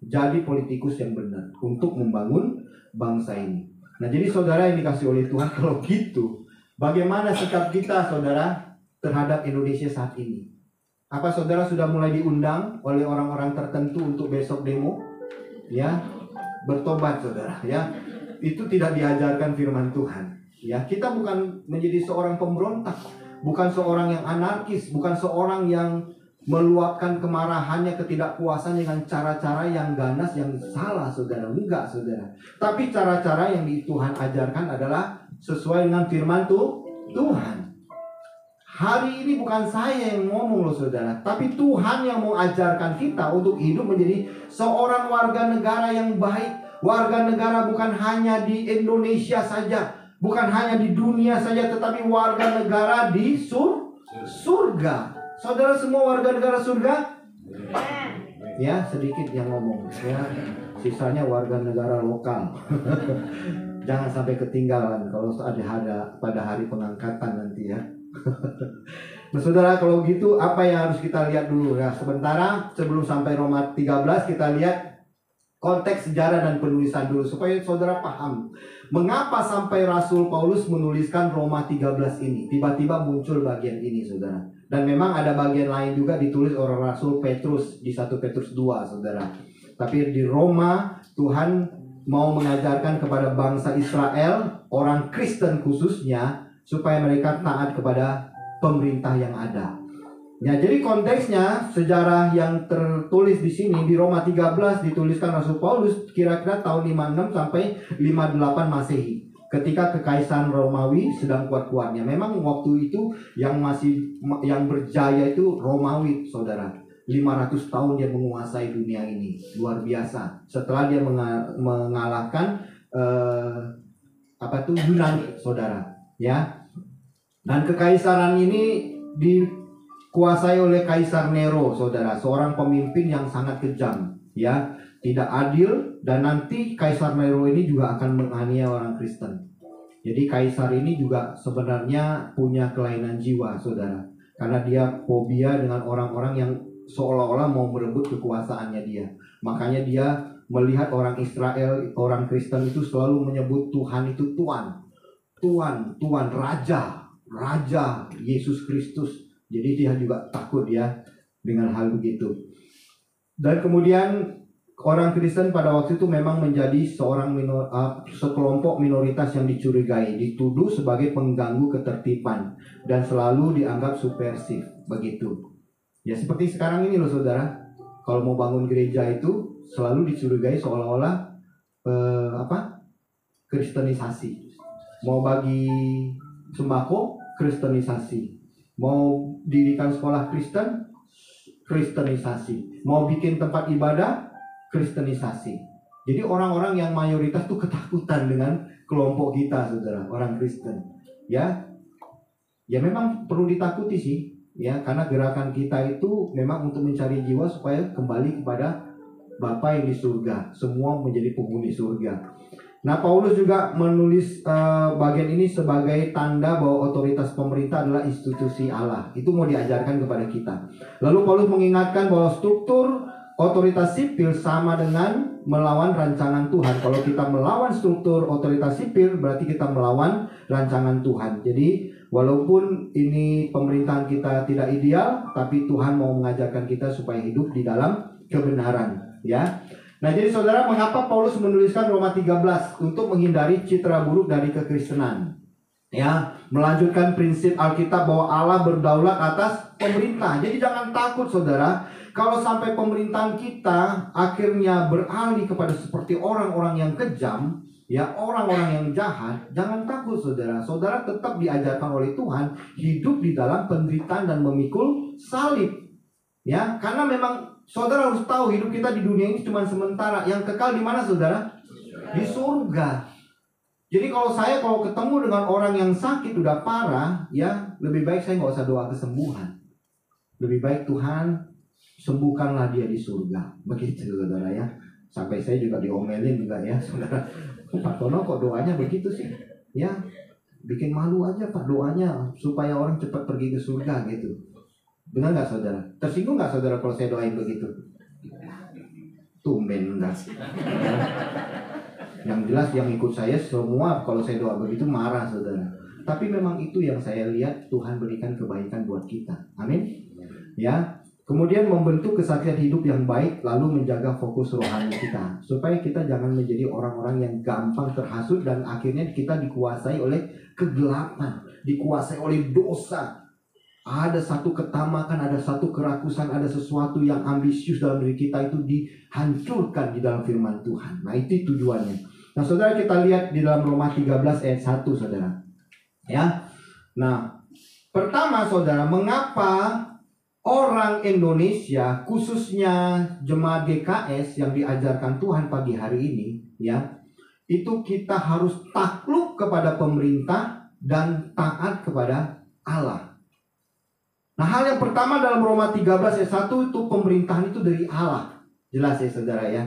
Jadi politikus yang benar untuk membangun bangsa ini. Nah, jadi saudara yang dikasih oleh Tuhan, kalau gitu, bagaimana sikap kita, saudara, terhadap Indonesia saat ini? Apa saudara sudah mulai diundang oleh orang-orang tertentu untuk besok demo? Ya, bertobat, saudara. Ya, itu tidak diajarkan firman Tuhan. Ya, kita bukan menjadi seorang pemberontak, bukan seorang yang anarkis, bukan seorang yang meluapkan kemarahannya, ketidakpuasannya dengan cara-cara yang ganas, yang salah, saudara. Enggak, saudara. Tapi cara-cara yang Tuhan ajarkan adalah sesuai dengan firman Tuhan. Hari ini bukan saya yang ngomong loh, saudara, tapi Tuhan yang mau ajarkan kita untuk hidup menjadi seorang warga negara yang baik. Warga negara bukan hanya di Indonesia saja, bukan hanya di dunia saja, tetapi warga negara di surga. Saudara semua warga negara surga? Ya, sedikit yang ngomong, ya. Sisanya warga negara lokal. Jangan sampai ketinggalan kalau ada pada hari pengangkatan nanti, ya. Nah, saudara, kalau gitu apa yang harus kita lihat dulu? Ya, sementara sebelum sampai Roma 13 kita lihat konteks sejarah dan penulisan dulu supaya saudara paham mengapa sampai Rasul Paulus menuliskan Roma 13 ini. Tiba-tiba muncul bagian ini, saudara. Dan memang ada bagian lain juga ditulis oleh Rasul Petrus di 1 Petrus 2, saudara. Tapi di Roma Tuhan mau mengajarkan kepada bangsa Israel, orang Kristen khususnya, supaya mereka taat kepada pemerintah yang ada. Ya, jadi konteksnya sejarah yang tertulis di sini di Roma 13 dituliskan Rasul Paulus kira-kira tahun 56 sampai 58 Masehi. Ketika kekaisaran Romawi sedang kuat-kuatnya. Memang waktu itu yang berjaya itu Romawi, saudara. 500 tahun dia menguasai dunia ini. Luar biasa. Setelah dia mengalahkan Yunani, saudara. Ya, dan kekaisaran ini dikuasai oleh Kaisar Nero, saudara, seorang pemimpin yang sangat kejam, ya, tidak adil, dan nanti Kaisar Nero ini juga akan menganiaya orang Kristen. Jadi kaisar ini juga sebenarnya punya kelainan jiwa, saudara, karena dia fobia dengan orang-orang yang seolah-olah mau merebut kekuasaannya dia. Makanya dia melihat orang Israel, orang Kristen itu selalu menyebut Tuhan itu Tuhan. Tuhan, Raja Yesus Kristus. Jadi dia juga takut, ya, dengan hal begitu. Dan kemudian orang Kristen pada waktu itu memang menjadi sekelompok minoritas yang dicurigai, dituduh sebagai pengganggu ketertiban dan selalu dianggap subversif, begitu. Ya, seperti sekarang ini loh, saudara. Kalau mau bangun gereja itu selalu dicurigai seolah-olah kristenisasi. Mau bagi sembako, kristenisasi. Mau dirikan sekolah Kristen, Kristenisasi. Mau bikin tempat ibadah, Kristenisasi. Jadi orang-orang yang mayoritas tuh ketakutan dengan kelompok kita, saudara, orang Kristen. Ya memang perlu ditakuti sih, ya, karena gerakan kita itu memang untuk mencari jiwa supaya kembali kepada Bapa yang di surga, semua menjadi penghuni surga. Nah, Paulus juga menulis bagian ini sebagai tanda bahwa otoritas pemerintah adalah institusi Allah. Itu mau diajarkan kepada kita. Lalu Paulus mengingatkan bahwa struktur otoritas sipil sama dengan melawan rancangan Tuhan. Kalau kita melawan struktur otoritas sipil, berarti kita melawan rancangan Tuhan. Jadi walaupun ini pemerintahan kita tidak ideal, tapi Tuhan mau mengajarkan kita supaya hidup di dalam kebenaran, ya. Nah, jadi saudara, mengapa Paulus menuliskan Roma 13? Untuk menghindari citra buruk dari kekristenan, ya, melanjutkan prinsip Alkitab bahwa Allah berdaulat atas pemerintah. Jadi jangan takut, saudara, kalau sampai pemerintahan kita akhirnya beralih kepada seperti orang-orang yang kejam, ya, orang-orang yang jahat. Jangan takut, saudara. Saudara tetap diajarkan oleh Tuhan hidup di dalam penderitaan dan memikul salib, ya, karena memang saudara harus tahu hidup kita di dunia ini cuma sementara. Yang kekal di mana, saudara? Di surga. Jadi kalau ketemu dengan orang yang sakit udah parah, ya, lebih baik saya nggak usah doa kesembuhan. Lebih baik Tuhan sembuhkanlah dia di surga. Begitu, saudara, ya. Sampai saya juga diomelin juga, ya, saudara. Pak Tono kok doanya begitu sih? Ya, bikin malu aja Pak doanya supaya orang cepat pergi ke surga gitu. Benar nggak, saudara? Tersinggung nggak, saudara, kalau saya doain begitu? Tumben enggak. Yang jelas yang ikut saya semua kalau saya doa begitu marah, saudara. Tapi memang itu yang saya lihat Tuhan berikan kebaikan buat kita. Amin. Ya. Kemudian membentuk kesaksian hidup yang baik, lalu menjaga fokus rohani kita, supaya kita jangan menjadi orang-orang yang gampang terhasut dan akhirnya kita dikuasai oleh kegelapan, dikuasai oleh dosa. Ada satu ketamakan, ada satu kerakusan, ada sesuatu yang ambisius dalam diri kita itu dihancurkan di dalam firman Tuhan. Nah, itu tujuannya. Nah, saudara, kita lihat di dalam Roma 13 ayat 1, saudara. Ya. Nah, pertama, saudara, mengapa orang Indonesia, khususnya jemaat GKS yang diajarkan Tuhan pagi hari ini, ya, itu kita harus takluk kepada pemerintah dan taat kepada Allah. Nah, hal yang pertama dalam Roma 13 ayat 1 itu pemerintahan itu dari Allah. Jelas ya, saudara, ya.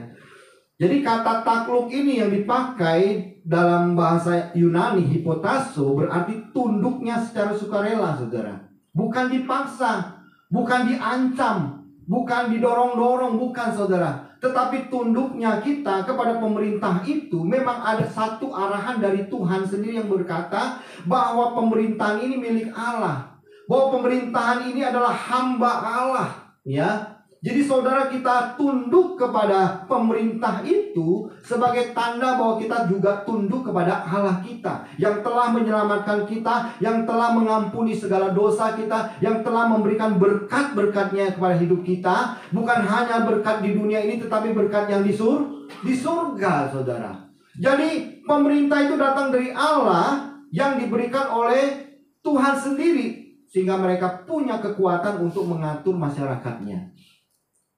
Jadi kata takluk ini yang dipakai dalam bahasa Yunani hipotasso berarti tunduknya secara sukarela, saudara. Bukan dipaksa, bukan diancam, bukan didorong-dorong, bukan, saudara. Tetapi tunduknya kita kepada pemerintah itu memang ada satu arahan dari Tuhan sendiri yang berkata bahwa pemerintahan ini milik Allah, bahwa pemerintahan ini adalah hamba Allah, ya. Jadi saudara, kita tunduk kepada pemerintah itu sebagai tanda bahwa kita juga tunduk kepada Allah kita yang telah menyelamatkan kita, yang telah mengampuni segala dosa kita, yang telah memberikan berkat-berkatnya kepada hidup kita. Bukan hanya berkat di dunia ini, tetapi berkat yang di surga, saudara. Jadi pemerintah itu datang dari Allah yang diberikan oleh Tuhan sendiri, sehingga mereka punya kekuatan untuk mengatur masyarakatnya.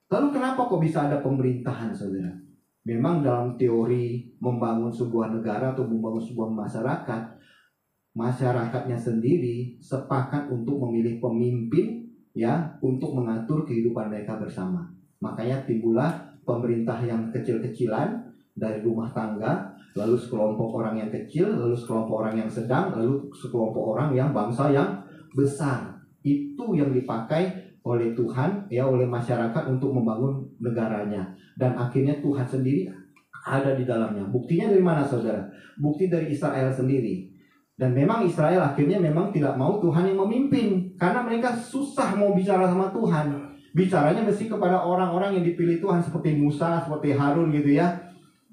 Lalu kenapa kok bisa ada pemerintahan, saudara? Memang dalam teori membangun sebuah negara atau membangun sebuah masyarakat, masyarakatnya sendiri sepakat untuk memilih pemimpin, ya, untuk mengatur kehidupan mereka bersama. Makanya timbullah pemerintah yang kecil-kecilan dari rumah tangga, lalu sekelompok orang yang kecil, lalu sekelompok orang yang sedang, lalu sekelompok orang yang bangsa yang besar. Itu yang dipakai oleh Tuhan, ya, oleh masyarakat untuk membangun negaranya. Dan akhirnya Tuhan sendiri ada di dalamnya. Buktinya dari mana, saudara? Bukti dari Israel sendiri. Dan memang Israel akhirnya memang tidak mau Tuhan yang memimpin, karena mereka susah mau bicara sama Tuhan. Bicaranya mesti kepada orang-orang yang dipilih Tuhan, seperti Musa, seperti Harun gitu, ya.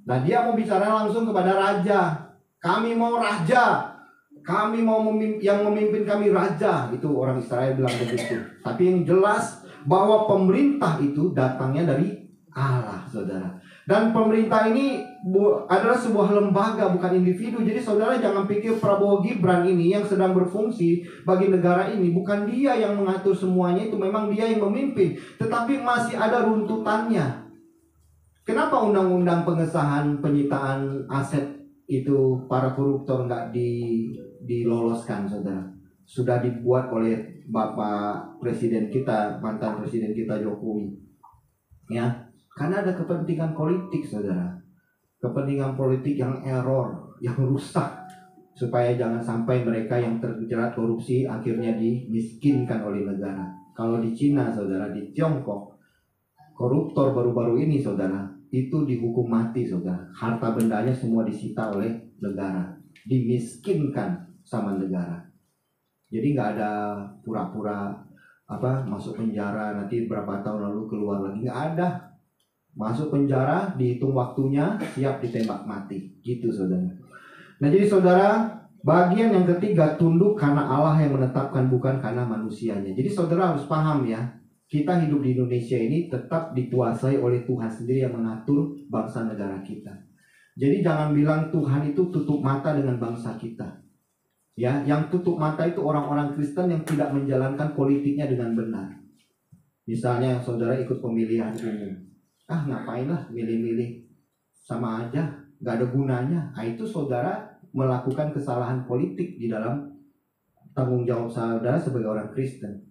Nah, dia mau bicara langsung kepada raja. Kami mau raja, kami mau yang memimpin kami raja. Itu orang Israel bilang begitu. Tapi yang jelas bahwa pemerintah itu datangnya dari Allah, saudara. Dan pemerintah ini adalah sebuah lembaga, bukan individu. Jadi saudara jangan pikir Prabowo Gibran ini yang sedang berfungsi bagi negara ini, bukan dia yang mengatur semuanya, itu memang dia yang memimpin. Tetapi masih ada runtutannya. Kenapa undang-undang pengesahan penyitaan aset itu para koruptor nggak diloloskan, saudara? Sudah dibuat oleh Bapak Presiden kita, mantan Presiden kita Jokowi. Ya, karena ada kepentingan politik, saudara. Kepentingan politik yang error, yang rusak, supaya jangan sampai mereka yang terjerat korupsi akhirnya dimiskinkan oleh negara. Kalau di Cina, saudara, di Tiongkok, koruptor baru-baru ini, saudara, itu dihukum mati, saudara. Harta bendanya semua disita oleh negara, dimiskinkan sama negara. Jadi nggak ada pura-pura masuk penjara nanti berapa tahun lalu keluar lagi, nggak ada. Masuk penjara, dihitung waktunya, siap ditembak mati, gitu, saudara. Nah, jadi saudara, bagian yang ketiga, tunduk karena Allah yang menetapkan, bukan karena manusianya. Jadi saudara harus paham ya, kita hidup di Indonesia ini tetap dikuasai oleh Tuhan sendiri yang mengatur bangsa negara kita. Jadi jangan bilang Tuhan itu tutup mata dengan bangsa kita. Ya, yang tutup mata itu orang-orang Kristen yang tidak menjalankan politiknya dengan benar. Misalnya saudara ikut pemilihan umum. Ngapain lah milih-milih, sama aja, gak ada gunanya. Nah, itu saudara melakukan kesalahan politik di dalam tanggung jawab saudara sebagai orang Kristen.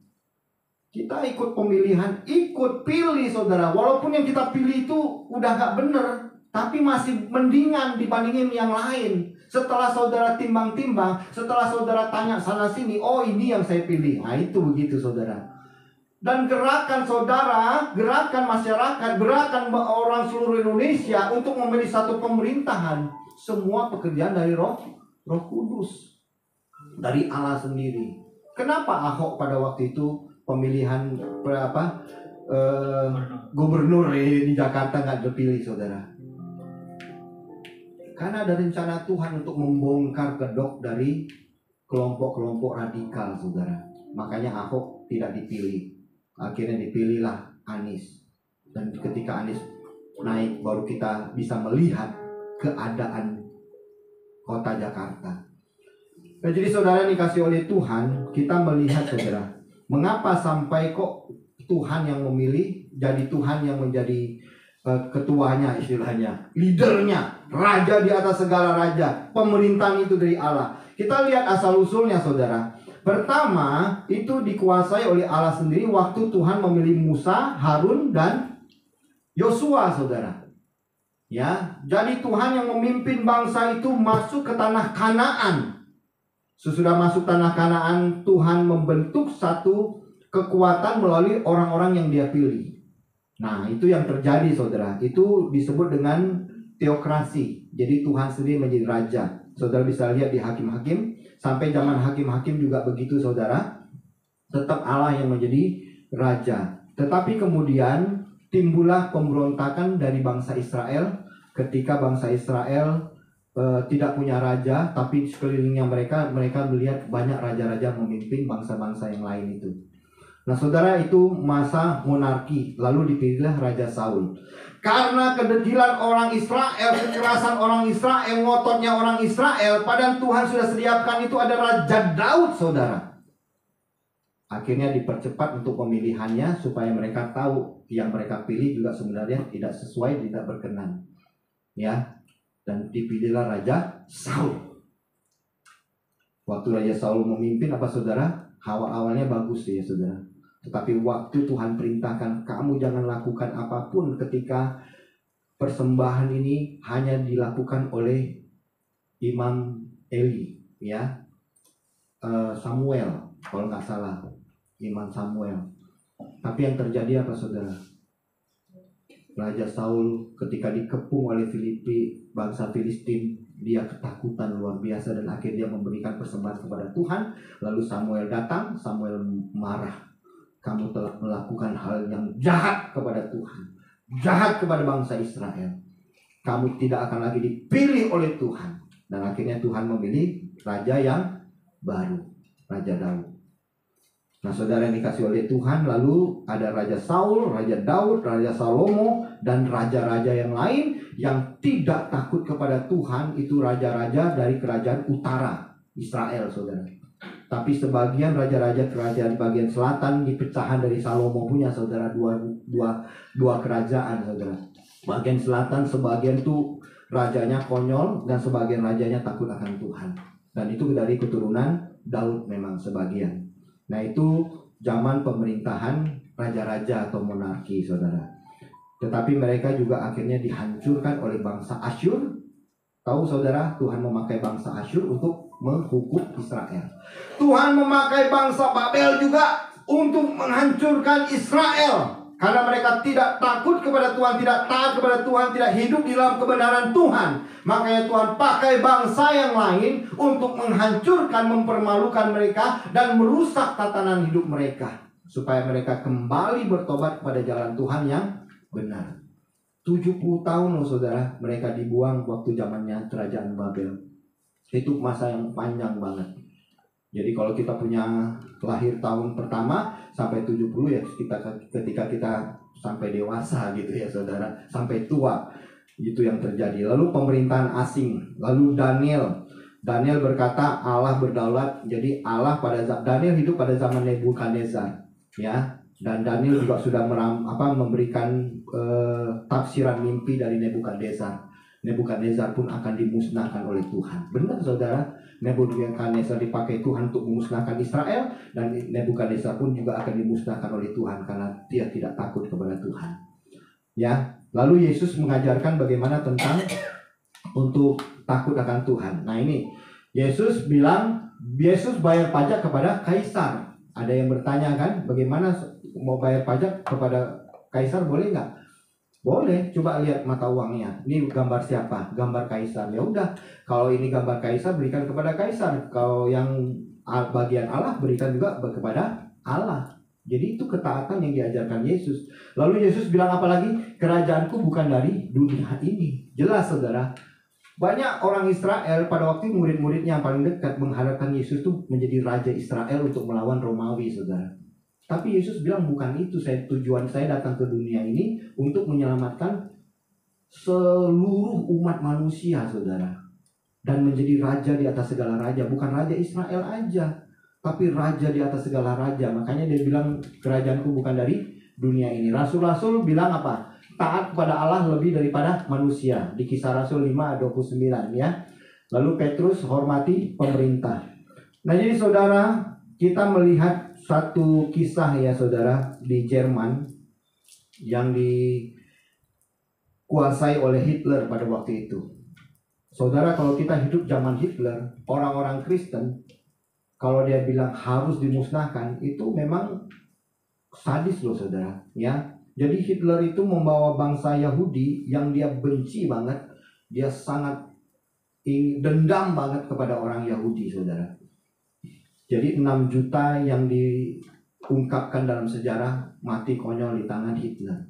Kita ikut pemilihan, ikut pilih, saudara. Walaupun yang kita pilih itu udah gak bener, tapi masih mendingan dibandingin yang lain. Setelah saudara timbang-timbang, setelah saudara tanya sana sini, oh ini yang saya pilih. Nah, itu begitu, saudara. Dan gerakan saudara, gerakan masyarakat, gerakan orang seluruh Indonesia untuk memilih satu pemerintahan, semua pekerjaan dari Roh Kudus, dari Allah sendiri. Kenapa Ahok pada waktu itu pemilihan gubernur di Jakarta nggak dipilih, saudara? Karena ada rencana Tuhan untuk membongkar kedok dari kelompok-kelompok radikal, saudara. Makanya Ahok tidak dipilih. Akhirnya dipilihlah Anies. Dan ketika Anies naik, baru kita bisa melihat keadaan kota Jakarta. Nah, jadi saudara dikasih oleh Tuhan, kita melihat, saudara, mengapa sampai kok Tuhan yang memilih, jadi Tuhan yang menjadi ketuanya, istilahnya, leadernya, raja di atas segala raja, pemerintahan itu dari Allah. Kita lihat asal-usulnya, saudara. Pertama, itu dikuasai oleh Allah sendiri waktu Tuhan memilih Musa, Harun, dan Yosua, saudara. Ya, jadi Tuhan yang memimpin bangsa itu masuk ke tanah Kanaan. Sesudah masuk tanah Kanaan, Tuhan membentuk satu kekuatan melalui orang-orang yang Dia pilih. Nah, itu yang terjadi, saudara. Itu disebut dengan teokrasi. Jadi Tuhan sendiri menjadi raja. Saudara bisa lihat di Hakim-Hakim. Sampai zaman Hakim-Hakim juga begitu, saudara. Tetap Allah yang menjadi raja. Tetapi kemudian timbullah pemberontakan dari bangsa Israel. Ketika bangsa Israel tidak punya raja, tapi sekelilingnya mereka melihat banyak raja-raja memimpin bangsa-bangsa yang lain itu. Nah, saudara, itu masa monarki. Lalu dipilihlah Raja Saul. Karena kedegilan orang Israel, kekerasan orang Israel, ngototnya orang Israel, padahal Tuhan sudah sediakan itu ada Raja Daud, saudara. Akhirnya dipercepat untuk pemilihannya supaya mereka tahu yang mereka pilih juga sebenarnya tidak sesuai, tidak berkenan. Ya, dan dipilihlah Raja Saul. Waktu Raja Saul memimpin, apa, saudara? Awalnya bagus ya, saudara. Tetapi waktu Tuhan perintahkan, kamu jangan lakukan apapun ketika persembahan ini hanya dilakukan oleh Imam Eli, ya, Samuel, kalau nggak salah, Imam Samuel. Tapi yang terjadi apa, saudara? Raja Saul ketika dikepung oleh bangsa Filistin, dia ketakutan luar biasa dan akhirnya dia memberikan persembahan kepada Tuhan. Lalu Samuel datang, Samuel marah. Kamu telah melakukan hal yang jahat kepada Tuhan, jahat kepada bangsa Israel. Kamu tidak akan lagi dipilih oleh Tuhan. Dan akhirnya Tuhan memilih raja yang baru, Raja Daud. Nah, saudara yang dikasih oleh Tuhan, lalu ada Raja Saul, Raja Daud, Raja Salomo, dan raja-raja yang lain yang tidak takut kepada Tuhan. Itu raja-raja dari kerajaan utara Israel, saudara. Tapi sebagian raja-raja kerajaan bagian selatan dipecahan dari Salomo punya, saudara, dua kerajaan, saudara. Bagian selatan sebagian tuh rajanya konyol dan sebagian rajanya takut akan Tuhan. Dan itu dari keturunan Daud memang sebagian. Nah, itu zaman pemerintahan raja-raja atau monarki, saudara. Tetapi mereka juga akhirnya dihancurkan oleh bangsa Asyur. Tahu, saudara, Tuhan memakai bangsa Asyur untuk menghukum Israel. Tuhan memakai bangsa Babel juga untuk menghancurkan Israel. Karena mereka tidak takut kepada Tuhan, tidak taat kepada Tuhan, tidak hidup di dalam kebenaran Tuhan. Makanya Tuhan pakai bangsa yang lain untuk menghancurkan, mempermalukan mereka dan merusak tatanan hidup mereka, supaya mereka kembali bertobat kepada jalan Tuhan yang benar. 70 tahun loh, saudara, mereka dibuang waktu zamannya kerajaan Babel. Itu masa yang panjang banget. Jadi kalau kita punya lahir tahun pertama sampai 70 ya, ketika kita sampai dewasa gitu ya, saudara, sampai tua, itu yang terjadi. Lalu pemerintahan asing, lalu Daniel berkata Allah berdaulat. Jadi Allah Daniel hidup pada zaman Nebukadnezar, ya. Dan Daniel juga sudah memberikan tafsiran mimpi dari Nebukadnezar. Nebukadnezar pun akan dimusnahkan oleh Tuhan. Benar, saudara, Nebukadnezar dipakai Tuhan untuk memusnahkan Israel, dan Nebukadnezar pun juga akan dimusnahkan oleh Tuhan karena dia tidak takut kepada Tuhan. Ya, lalu Yesus mengajarkan bagaimana tentang untuk takut akan Tuhan. Nah, ini Yesus bilang, Yesus bayar pajak kepada kaisar. Ada yang bertanya kan, bagaimana mau bayar pajak kepada kaisar, boleh nggak? Boleh, coba lihat mata uangnya. Ini gambar siapa? Gambar kaisar. Ya udah, kalau ini gambar kaisar, berikan kepada kaisar. Kalau yang bagian Allah, berikan juga kepada Allah. Jadi itu ketaatan yang diajarkan Yesus. Lalu Yesus bilang apa lagi? Kerajaanku bukan dari dunia ini. Jelas, saudara. Banyak orang Israel pada waktu murid-muridnya yang paling dekat mengharapkan Yesus itu menjadi Raja Israel untuk melawan Romawi, saudara. Tapi Yesus bilang bukan itu tujuan saya datang ke dunia ini untuk menyelamatkan seluruh umat manusia, saudara. Dan menjadi raja di atas segala raja. Bukan Raja Israel aja, tapi raja di atas segala raja. Makanya dia bilang kerajaanku bukan dari dunia ini. Rasul-rasul bilang apa? Taat kepada Allah lebih daripada manusia. Di Kisah Rasul 5:29 ya. Lalu Petrus hormati pemerintah. Nah, jadi saudara, kita melihat satu kisah ya, saudara, di Jerman yang dikuasai oleh Hitler pada waktu itu. Saudara, kalau kita hidup zaman Hitler, orang-orang Kristen, kalau dia bilang harus dimusnahkan, itu memang sadis loh, saudara, ya. Jadi Hitler itu membawa bangsa Yahudi yang dia benci banget, dia sangat dendam banget kepada orang Yahudi, saudara. Jadi 6 juta yang diungkapkan dalam sejarah mati konyol di tangan Hitler.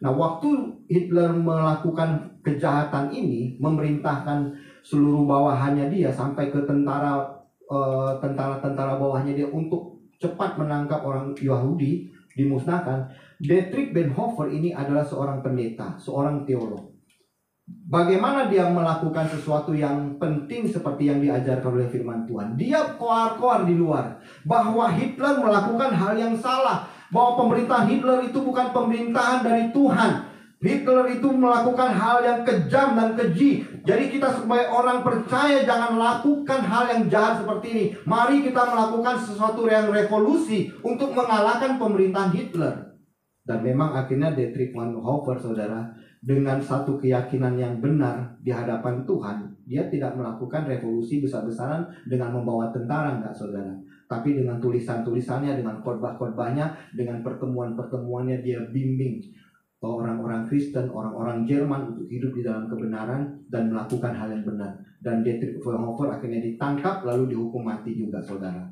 Nah, waktu Hitler melakukan kejahatan ini, memerintahkan seluruh bawahannya dia sampai ke tentara bawahnya dia untuk cepat menangkap orang Yahudi, dimusnahkan. Dietrich Bonhoeffer ini adalah seorang pendeta, seorang teolog. Bagaimana dia melakukan sesuatu yang penting seperti yang diajarkan oleh firman Tuhan. Dia koar-koar di luar bahwa Hitler melakukan hal yang salah, bahwa pemerintahan Hitler itu bukan pemerintahan dari Tuhan. Hitler itu melakukan hal yang kejam dan keji. Jadi kita sebagai orang percaya jangan lakukan hal yang jahat seperti ini. Mari kita melakukan sesuatu yang revolusi untuk mengalahkan pemerintahan Hitler. Dan memang akhirnya Dietrich Bonhoeffer, saudara, dengan satu keyakinan yang benar di hadapan Tuhan, dia tidak melakukan revolusi besar-besaran dengan membawa tentara, enggak, saudara. Tapi dengan tulisan-tulisannya, dengan khotbah-khotbahnya, dengan pertemuan-pertemuannya, dia bimbing orang-orang Kristen, orang-orang Jerman untuk hidup di dalam kebenaran dan melakukan hal yang benar. Dan Dietrich Bonhoeffer akhirnya ditangkap lalu dihukum mati juga, saudara.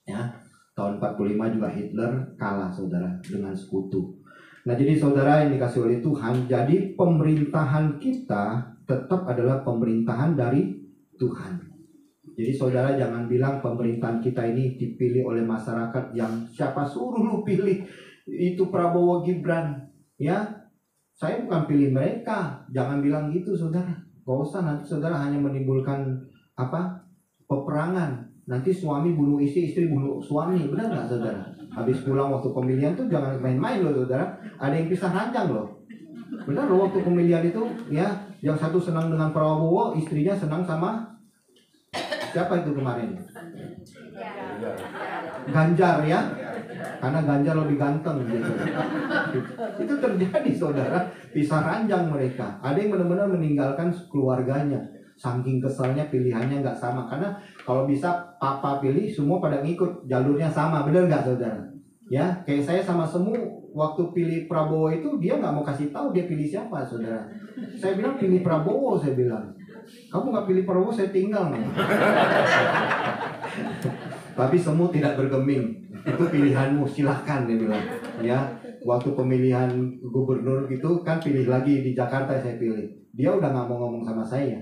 Ya, tahun 45 juga Hitler kalah, saudara, dengan sekutu. Nah, jadi saudara yang dikasih oleh Tuhan, jadi pemerintahan kita tetap adalah pemerintahan dari Tuhan. Jadi saudara jangan bilang pemerintahan kita ini dipilih oleh masyarakat yang siapa suruh lu pilih itu Prabowo Gibran. Ya, saya bukan pilih mereka. Jangan bilang gitu saudara. Gak usah, nanti saudara hanya menimbulkan peperangan. Nanti suami bunuh istri, istri bunuh suami. Benar gak saudara? Habis pulang waktu pemilihan tuh jangan main-main loh saudara. Ada yang pisah ranjang loh. Benar loh, waktu pemilihan itu ya, yang satu senang dengan Prabowo, istrinya senang sama siapa itu kemarin? Ganjar ya. Karena Ganjar lebih ganteng gitu. Itu terjadi saudara, pisah ranjang mereka. Ada yang benar-benar meninggalkan keluarganya, saking keselnya pilihannya nggak sama. Karena kalau bisa papa pilih semua pada ngikut, jalurnya sama, benar nggak saudara? Ya, kayak saya sama Semu waktu pilih Prabowo itu dia nggak mau kasih tahu dia pilih siapa saudara. Saya bilang pilih Prabowo, saya bilang. Kamu nggak pilih Prabowo, saya tinggal nih. Tapi Semu tidak bergeming. Itu pilihanmu, silahkan dia bilang. Ya, waktu pemilihan gubernur gitu kan pilih lagi di Jakarta saya pilih. Dia udah nggak mau ngomong sama saya.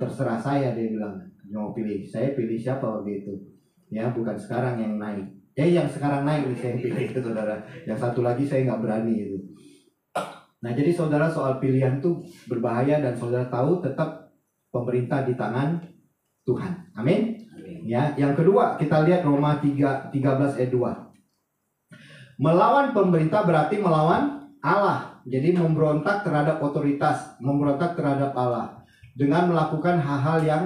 Terserah saya dia bilang. Mau pilih, saya pilih siapa waktu itu. Ya, bukan sekarang yang naik. Yang sekarang naik nih saya pilih itu saudara. Yang satu lagi saya nggak berani itu. Nah jadi saudara soal pilihan tuh berbahaya dan saudara tahu tetap pemerintah di tangan Tuhan. Amin. Ya, yang kedua kita lihat Roma 13 ayat 2. Melawan pemerintah berarti melawan Allah. Jadi memberontak terhadap otoritas, memberontak terhadap Allah dengan melakukan hal-hal yang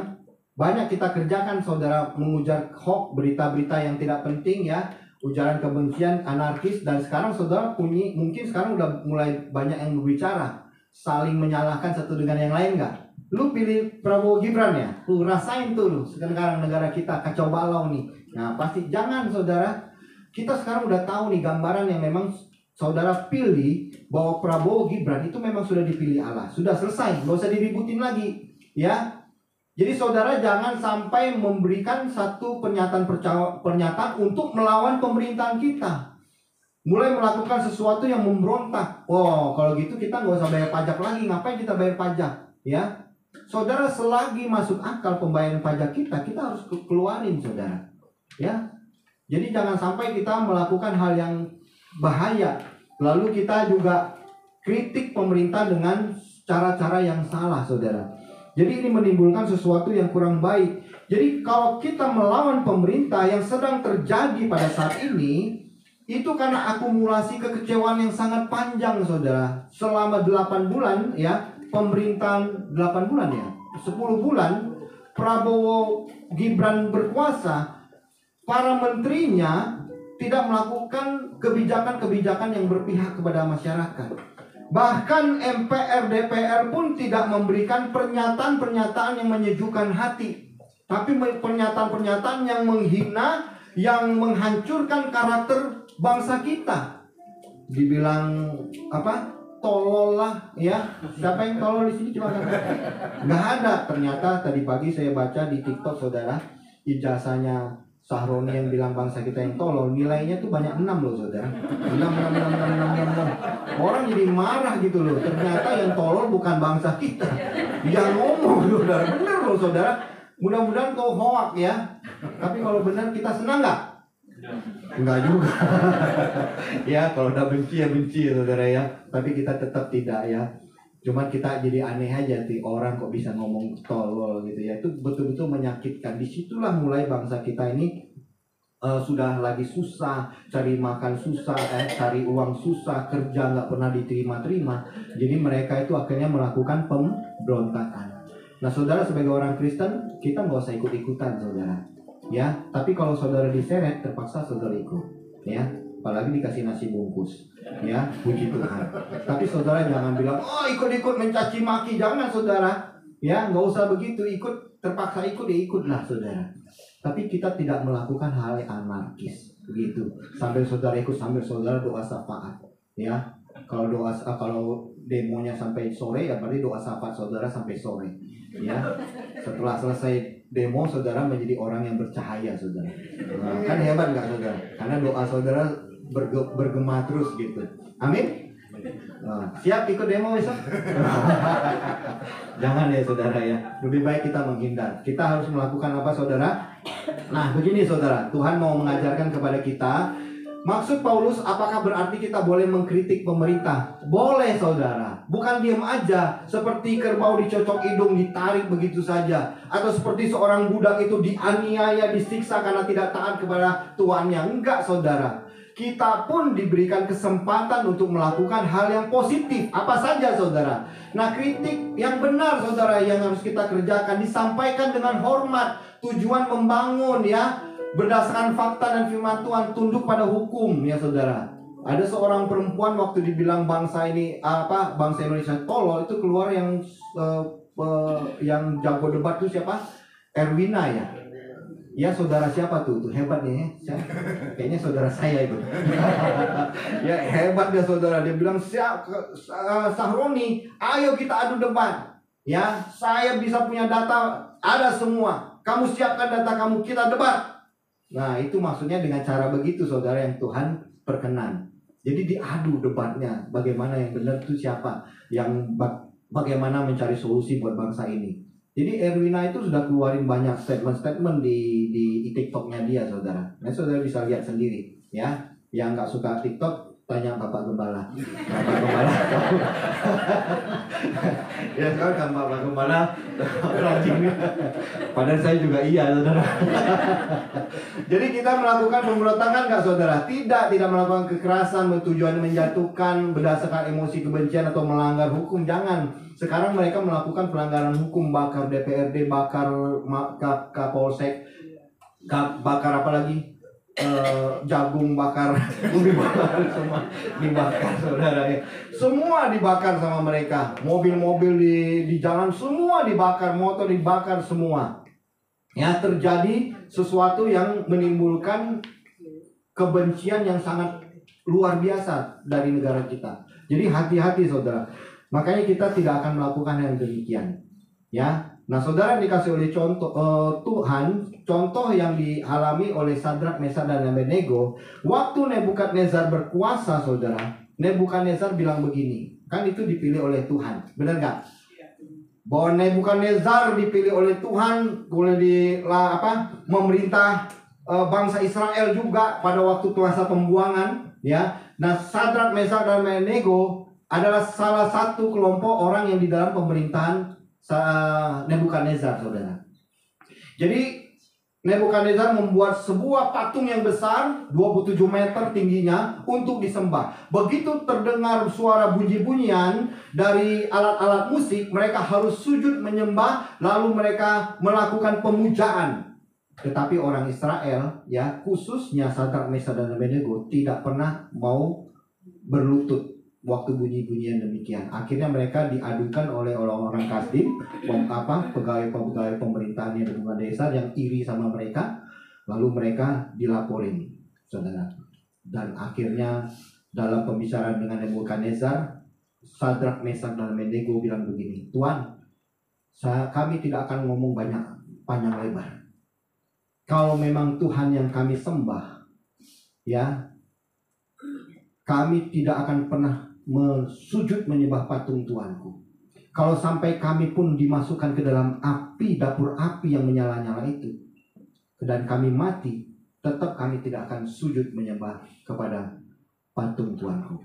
banyak kita kerjakan saudara, mengujar hoax, berita-berita yang tidak penting ya, ujaran kebencian, anarkis, dan sekarang saudara mungkin sekarang udah mulai banyak yang berbicara saling menyalahkan satu dengan yang lain nggak? Lu pilih Prabowo Gibran ya, lu rasain tuh lu sekarang negara kita kacau balau nih. Nah pasti jangan saudara, kita sekarang udah tahu nih gambaran yang memang saudara pilih bahwa Prabowo Gibran itu memang sudah dipilih Allah, sudah selesai, nggak usah diributin lagi ya. Jadi saudara jangan sampai memberikan satu pernyataan untuk melawan pemerintahan kita. Mulai melakukan sesuatu yang memberontak. Oh, kalau gitu kita nggak usah bayar pajak lagi. Ngapain kita bayar pajak? Ya, saudara selagi masuk akal pembayaran pajak kita harus keluarin saudara. Ya, jadi jangan sampai kita melakukan hal yang bahaya. Lalu kita juga kritik pemerintah dengan cara-cara yang salah saudara. Jadi ini menimbulkan sesuatu yang kurang baik. Jadi kalau kita melawan pemerintah yang sedang terjadi pada saat ini, itu karena akumulasi kekecewaan yang sangat panjang saudara. Selama 8 bulan ya, pemerintahan 8 bulan ya, 10 bulan Prabowo Gibran berkuasa, para menterinya tidak melakukan kebijakan-kebijakan yang berpihak kepada masyarakat. Bahkan MPR, DPR pun tidak memberikan pernyataan-pernyataan yang menyejukkan hati, tapi pernyataan-pernyataan yang menghina, yang menghancurkan karakter bangsa kita. Dibilang apa? Tolol lah, ya. Siapa yang tolol di sini coba? Nggak ada. Ternyata tadi pagi saya baca di TikTok saudara, ijazahnya Sahroni yang bilang bangsa kita yang tolol, nilainya tuh banyak 6 loh saudara. 6. Orang jadi marah gitu loh. Ternyata yang tolol bukan bangsa kita, yang ngomong saudara. Bener loh saudara. Mudah-mudahan kau hoak ya. Tapi kalau benar kita senang nggak? Enggak juga. Ya kalau udah benci ya benci saudara ya. Tapi kita tetap tidak ya. Cuman kita jadi aneh aja sih, orang kok bisa ngomong tolol gitu ya. Itu betul-betul menyakitkan. Disitulah mulai bangsa kita ini sudah lagi susah, cari makan susah, cari uang susah, kerja nggak pernah diterima-terima. Jadi mereka itu akhirnya melakukan pemberontakan. Nah saudara sebagai orang Kristen, kita nggak usah ikut-ikutan saudara. Ya, tapi kalau saudara diseret, terpaksa saudara ikut. Ya, apalagi dikasih nasi bungkus. Ya, puji Tuhan. Tapi saudara jangan bilang, oh ikut-ikut mencaci maki, jangan saudara. Ya, nggak usah begitu, ikut terpaksa ikut ya ikutlah saudara. Tapi kita tidak melakukan hal yang anarkis, begitu. Sambil saudara ikut, sambil saudara doa syafaat. Ya, kalau demonya sampai sore, ya berarti doa syafaat saudara sampai sore. Ya, setelah selesai demo saudara menjadi orang yang bercahaya saudara. Nah, kan hebat nggak saudara? Karena doa saudara bergema terus gitu. Amin. Siap ikut demo besok? Jangan ya saudara ya. Lebih baik kita menghindar. Kita harus melakukan apa saudara? Nah begini saudara, Tuhan mau mengajarkan kepada kita. Maksud Paulus, apakah berarti kita boleh mengkritik pemerintah? Boleh saudara. Bukan diam aja seperti kerbau dicocok hidung, ditarik begitu saja. Atau seperti seorang budak itu dianiaya, disiksa karena tidak taat kepada tuannya. Enggak saudara. Kita pun diberikan kesempatan untuk melakukan hal yang positif. Apa saja saudara. Nah kritik yang benar saudara yang harus kita kerjakan. Disampaikan dengan hormat. Tujuan membangun ya. Berdasarkan fakta dan firman Tuhan, tunduk pada hukum ya saudara. Ada seorang perempuan waktu dibilang bangsa ini bangsa Indonesia tolol, itu keluar yang jago debat itu siapa? Erwina ya. Ya saudara siapa tuh hebatnya ya. Kayaknya saudara saya itu. Ya hebat dia saudara. Dia bilang Sahroni, ayo kita adu debat. Ya, saya bisa punya data, ada semua. Kamu siapkan data kamu, kita debat. Nah itu maksudnya dengan cara begitu saudara yang Tuhan perkenan. Jadi diadu debatnya. Bagaimana yang benar itu siapa. Yang bagaimana mencari solusi buat bangsa ini. Jadi Erwina itu sudah keluarin banyak statement-statement di TikToknya dia saudara. Nah saudara bisa lihat sendiri ya. Yang gak suka TikTok tanya Bapak Gembala. Bapak Gembala ya kan Bapak Gembala rajin. Padahal saya juga iya saudara. Jadi kita melakukan pemberontakan gak saudara? Tidak melakukan kekerasan bertujuan menjatuhkan berdasarkan emosi kebencian atau melanggar hukum. Jangan. Sekarang mereka melakukan pelanggaran hukum, bakar DPRD, bakar Kapolsek, bakar apa lagi? Jagung bakar, ubi bakar, semua dibakar saudara ya. Semua dibakar sama mereka. Mobil-mobil di jalan semua dibakar, motor dibakar semua. Ya terjadi sesuatu yang menimbulkan kebencian yang sangat luar biasa dari negara kita. Jadi hati-hati saudara. Makanya kita tidak akan melakukan yang demikian. Ya. Nah saudara dikasih oleh Tuhan, contoh yang dialami oleh Sadrak, Mesak dan Abednego. Waktu Nebukadnezar berkuasa saudara, Nebukadnezar bilang begini. Kan itu dipilih oleh Tuhan, benar gak? Bahwa Nebukadnezar dipilih oleh Tuhan, boleh memerintah bangsa Israel juga pada waktu masa pembuangan. Ya, nah Sadrak, Mesak dan Abednego adalah salah satu kelompok orang yang di dalam pemerintahan Nebukadnezar saudara. Jadi Nebukadnezar membuat sebuah patung yang besar 27 meter tingginya untuk disembah. Begitu terdengar suara bunyi-bunyian dari alat-alat musik, mereka harus sujud menyembah, lalu mereka melakukan pemujaan. Tetapi orang Israel ya, khususnya Sadrak, Mesak dan Abednego tidak pernah mau berlutut waktu bunyi-bunyian demikian. Akhirnya mereka diadukan oleh orang-orang Kasdim, pegawai-pegawai pemerintahan Nebukadnezar yang iri sama mereka, lalu mereka dilaporin, saudara. Dan akhirnya dalam pembicaraan dengan Nebukadnezar, Sadrak, Mesak dan Abednego bilang begini, Tuan, kami tidak akan ngomong banyak panjang lebar. Kalau memang Tuhan yang kami sembah, ya, kami tidak akan pernah sujud menyembah patung Tuanku. Kalau sampai kami pun dimasukkan ke dalam api, dapur api yang menyala-nyala itu, dan kami mati, tetap kami tidak akan sujud menyembah kepada patung Tuanku.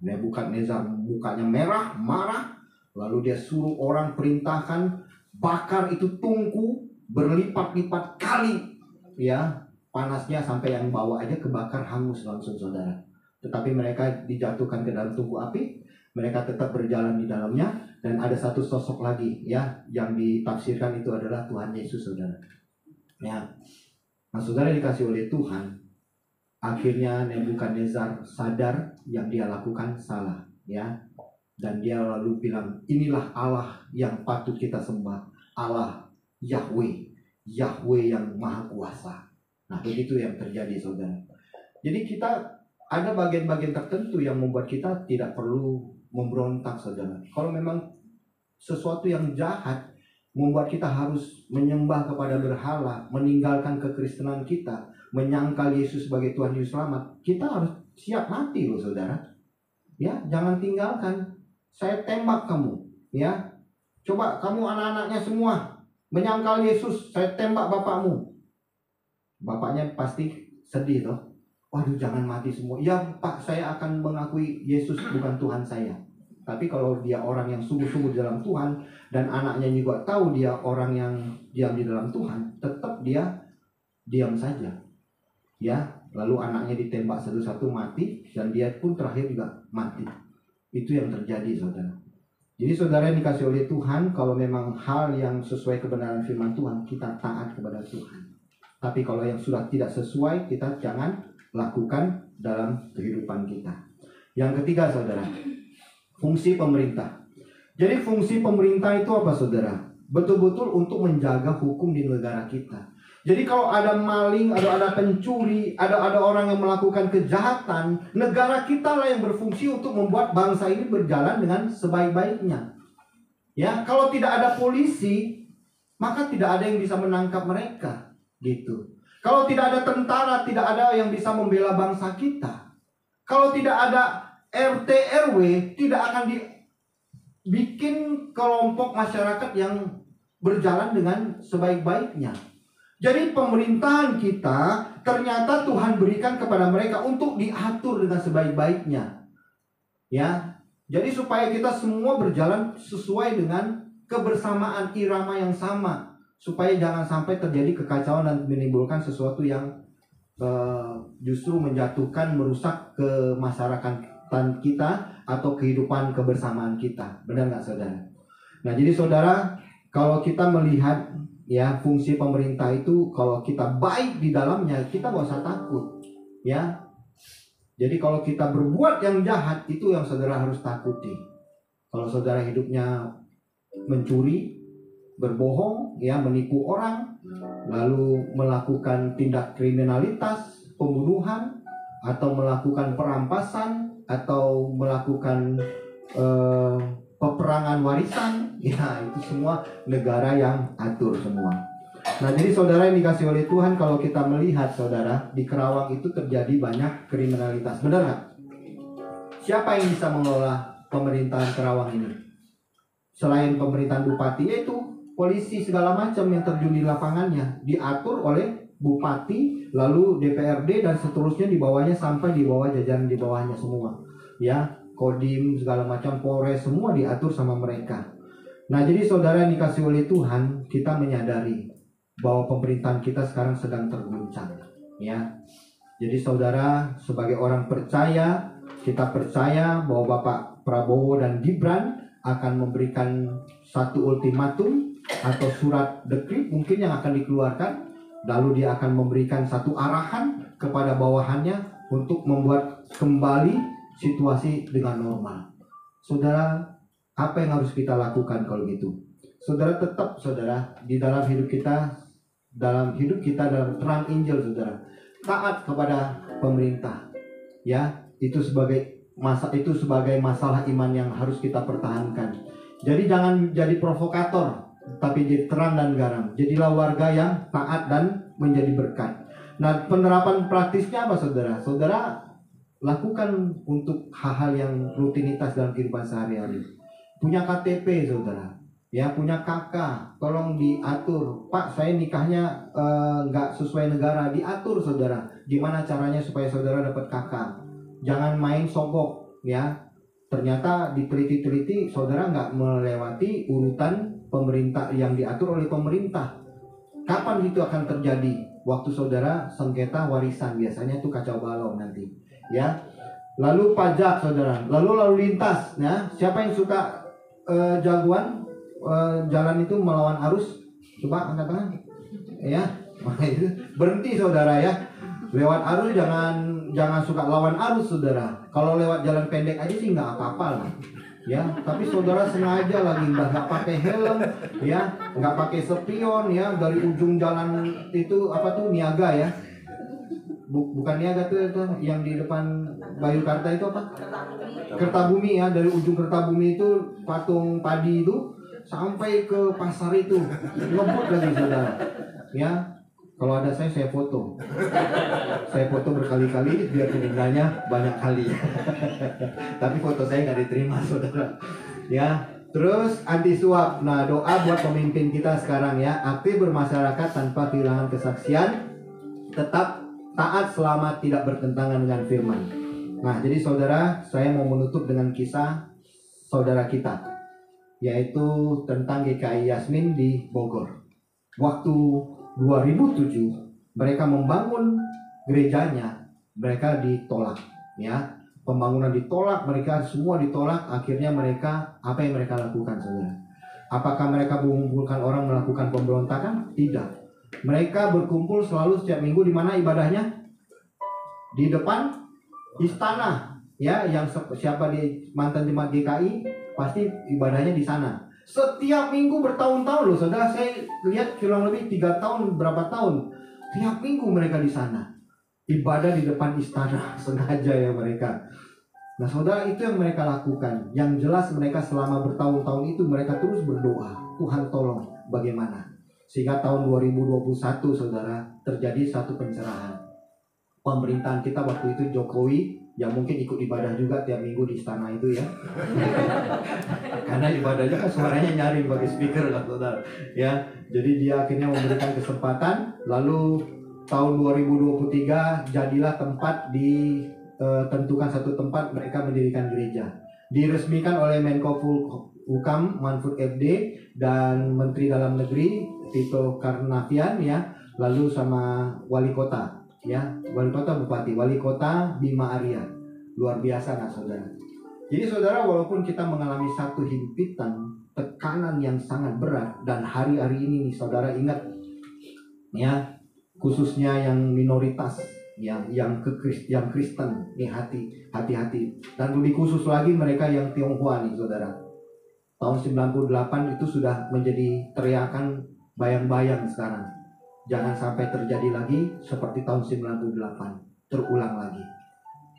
Nebukadnezar mukanya merah, marah, lalu dia suruh orang perintahkan bakar itu tungku berlipat-lipat kali, ya, panasnya sampai yang bawa aja kebakar hangus langsung saudara. Tetapi mereka dijatuhkan ke dalam tungku api, mereka tetap berjalan di dalamnya, dan ada satu sosok lagi ya yang ditafsirkan itu adalah Tuhan Yesus saudara. Ya, nah saudara dikasih oleh Tuhan, akhirnya Nebukadnezar sadar yang dia lakukan salah, ya, dan dia lalu bilang inilah Allah yang patut kita sembah, Allah Yahweh, Yahweh yang maha kuasa. Nah begitu yang terjadi saudara. Jadi kita ada bagian-bagian tertentu yang membuat kita tidak perlu memberontak saudara. Kalau memang sesuatu yang jahat membuat kita harus menyembah kepada berhala, meninggalkan kekristenan kita, menyangkal Yesus sebagai Tuhan Juru Selamat, kita harus siap mati loh saudara. Ya, jangan tinggalkan. Saya tembak kamu, ya. Coba kamu anak-anaknya semua menyangkal Yesus, saya tembak bapakmu. Bapaknya pasti sedih toh. Waduh, jangan mati semua. Ya Pak, saya akan mengakui Yesus bukan Tuhan saya. Tapi kalau dia orang yang sungguh-sungguh di dalam Tuhan, dan anaknya juga tahu dia orang yang diam di dalam Tuhan, tetap dia diam saja. Ya, lalu anaknya ditembak satu-satu mati, dan dia pun terakhir juga mati. Itu yang terjadi, saudara. Jadi saudara yang dikasih oleh Tuhan, kalau memang hal yang sesuai kebenaran firman Tuhan, kita taat kepada Tuhan. Tapi kalau yang sudah tidak sesuai, kita jangan lakukan dalam kehidupan kita. Yang ketiga, saudara, fungsi pemerintah. Jadi fungsi pemerintah itu apa, saudara? Betul-betul untuk menjaga hukum di negara kita. Jadi kalau ada maling, ada pencuri, ada orang yang melakukan kejahatan, negara kita lah yang berfungsi untuk membuat bangsa ini berjalan dengan sebaik-baiknya. Ya, kalau tidak ada polisi, maka tidak ada yang bisa menangkap mereka, gitu. Kalau tidak ada tentara, tidak ada yang bisa membela bangsa kita. Kalau tidak ada RT RW, tidak akan dibikin kelompok masyarakat yang berjalan dengan sebaik-baiknya. Jadi pemerintahan kita ternyata Tuhan berikan kepada mereka untuk diatur dengan sebaik-baiknya. Ya. Jadi supaya kita semua berjalan sesuai dengan kebersamaan irama yang sama, supaya jangan sampai terjadi kekacauan dan menimbulkan sesuatu yang justru menjatuhkan, merusak ke masyarakat kita atau kehidupan kebersamaan kita. Benar nggak, saudara? Nah, jadi saudara, kalau kita melihat ya fungsi pemerintah itu, kalau kita baik di dalamnya, kita nggak usah takut, ya. Jadi kalau kita berbuat yang jahat, itu yang saudara harus takuti. Kalau saudara hidupnya mencuri, berbohong, ya, menipu orang, lalu melakukan tindak kriminalitas, pembunuhan, atau melakukan perampasan, atau melakukan peperangan warisan, ya itu semua negara yang atur semua. Nah, jadi saudara yang dikasih oleh Tuhan, kalau kita melihat, saudara, di Kerawang itu terjadi banyak kriminalitas. Benar nggak? Siapa yang bisa mengelola pemerintahan Kerawang ini? Selain pemerintahan bupati, yaitu polisi segala macam yang terjun di lapangannya, diatur oleh bupati, lalu DPRD, dan seterusnya di bawahnya sampai di bawah jajaran di bawahnya semua. Ya, Kodim, segala macam, Polres, semua diatur sama mereka. Nah, jadi saudara yang dikasih oleh Tuhan, kita menyadari bahwa pemerintahan kita sekarang sedang terguncang, ya. Jadi saudara, sebagai orang percaya, kita percaya bahwa Bapak Prabowo dan Gibran akan memberikan satu ultimatum atau surat dekret mungkin yang akan dikeluarkan, lalu dia akan memberikan satu arahan kepada bawahannya untuk membuat kembali situasi dengan normal. Saudara, apa yang harus kita lakukan kalau gitu? Saudara, tetap saudara di dalam hidup kita dalam terang Injil, saudara, taat kepada pemerintah. Ya, itu sebagai masalah iman yang harus kita pertahankan. Jadi jangan jadi provokator, tapi jadi terang dan garam. Jadilah warga yang taat dan menjadi berkat. Nah, penerapan praktisnya apa, saudara? Saudara lakukan untuk hal-hal yang rutinitas dalam kehidupan sehari-hari. Punya KTP, saudara. Ya, punya KK, tolong diatur. Pak, saya nikahnya nggak sesuai negara, diatur, saudara. Gimana caranya supaya saudara dapat KK? Jangan main sogok, ya. Ternyata diteliti-teliti, saudara nggak melewati urutan pemerintah yang diatur oleh pemerintah. Kapan itu akan terjadi? Waktu saudara sengketa warisan, biasanya itu kacau balau nanti, ya. Lalu pajak, saudara. Lalu lintas, ya. Siapa yang suka jagoan jalan itu melawan arus? Coba angkat tangan, ya. Berhenti, saudara, ya. Lewat arus jangan suka lawan arus, saudara. Kalau lewat jalan pendek aja sih nggak apa-apa lah, ya. Tapi saudara sengaja lagi nggak pakai helm, ya, nggak pakai spion, ya, dari ujung jalan itu niaga, ya. Bukan niaga tuh yang di depan Bayu Karta itu apa? Kertabumi, ya. Dari ujung Kertabumi itu patung padi itu sampai ke pasar itu ngebut lagi, saudara, ya. Kalau ada saya foto. Saya foto berkali-kali biar pengendanya banyak kali. Tapi foto saya nggak diterima, saudara. Ya, terus anti suap. Nah, doa buat pemimpin kita sekarang ya, aktif bermasyarakat tanpa kehilangan kesaksian, tetap taat selama tidak bertentangan dengan firman. Nah, jadi saudara, saya mau menutup dengan kisah saudara kita, yaitu tentang GKI Yasmin di Bogor. Waktu 2007 mereka membangun gerejanya, mereka ditolak ya. Pembangunan ditolak, mereka semua ditolak. Akhirnya mereka, apa yang mereka lakukan, saudara? Apakah mereka mengumpulkan orang melakukan pemberontakan? Tidak. Mereka berkumpul selalu setiap minggu di mana ibadahnya? Di depan istana ya. Yang siapa di mantan jemaat GKI pasti ibadahnya di sana. Setiap minggu bertahun-tahun loh, saudara. Saya lihat kurang lebih 3 tahun, berapa tahun. Tiap minggu mereka di sana. Ibadah di depan istana, sengaja ya mereka. Nah, saudara, itu yang mereka lakukan. Yang jelas mereka selama bertahun-tahun itu mereka terus berdoa, Tuhan tolong bagaimana. Sehingga tahun 2021, saudara, terjadi satu pencerahan. Pemerintahan kita waktu itu Jokowi, yang mungkin ikut ibadah juga tiap minggu di istana itu ya. Karena ibadahnya kan suaranya nyaring bagi speaker kan, saudara. Ya, jadi dia akhirnya memberikan kesempatan. Lalu tahun 2023 jadilah tempat ditentukan satu tempat mereka mendirikan gereja. Diresmikan oleh Menko Polhukam Mahfud MD dan Menteri Dalam Negeri Tito Karnavian ya. Lalu sama wali kota ya, wali kota bupati, wali kota Bima Arya. Luar biasa nggak, saudara? Jadi saudara, walaupun kita mengalami satu himpitan, tekanan yang sangat berat, dan hari-hari ini saudara ingat ya, khususnya yang minoritas yang Kristen nih, hati-hati. Dan lebih khusus lagi mereka yang Tionghoa nih, saudara. Tahun 98 itu sudah menjadi teriakan bayang-bayang sekarang. Jangan sampai terjadi lagi seperti tahun 98, terulang lagi.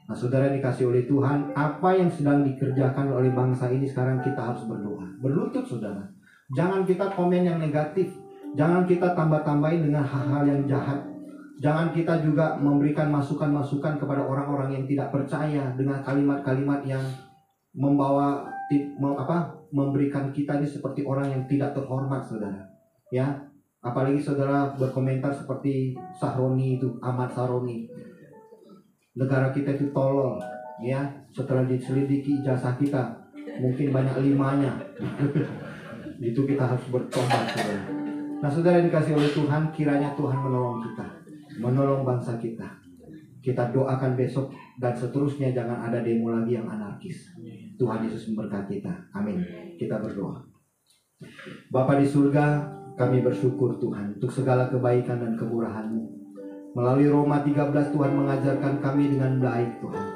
Nah, saudara dikasih oleh Tuhan, apa yang sedang dikerjakan oleh bangsa ini sekarang kita harus berdoa, berlutut, saudara. Jangan kita komen yang negatif. Jangan kita tambah-tambahin dengan hal-hal yang jahat. Jangan kita juga memberikan masukan-masukan kepada orang-orang yang tidak percaya dengan kalimat-kalimat yang memberikan kita ini seperti orang yang tidak terhormat, saudara. Ya, apalagi saudara berkomentar seperti Sahroni itu, Ahmad Sahroni. Negara kita itu tolol, ya. Setelah diselidiki ijazah kita, mungkin banyak 5-nya. Itu kita harus bertobat, saudara. Nah, saudara dikasih oleh Tuhan, kiranya Tuhan menolong kita, menolong bangsa kita. Kita doakan besok dan seterusnya jangan ada demo lagi yang anarkis. Tuhan Yesus memberkati kita. Amin. Kita berdoa. Bapa di surga, kami bersyukur Tuhan untuk segala kebaikan dan kemurahan-Mu. Melalui Roma 13 Tuhan mengajarkan kami dengan baik, Tuhan.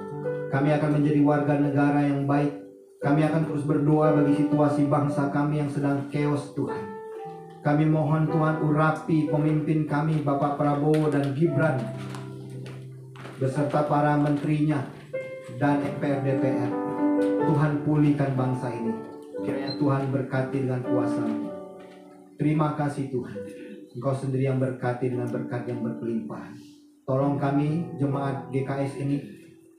Kami akan menjadi warga negara yang baik. Kami akan terus berdoa bagi situasi bangsa kami yang sedang chaos, Tuhan. Kami mohon Tuhan urapi pemimpin kami, Bapak Prabowo dan Gibran, beserta para menterinya dan MPR DPR. Tuhan pulihkan bangsa ini. Kiranya Tuhan berkati dengan kuasa-Mu. Terima kasih Tuhan. Engkau sendiri yang berkati dengan berkat yang berkelimpahan. Tolong kami jemaat GKS ini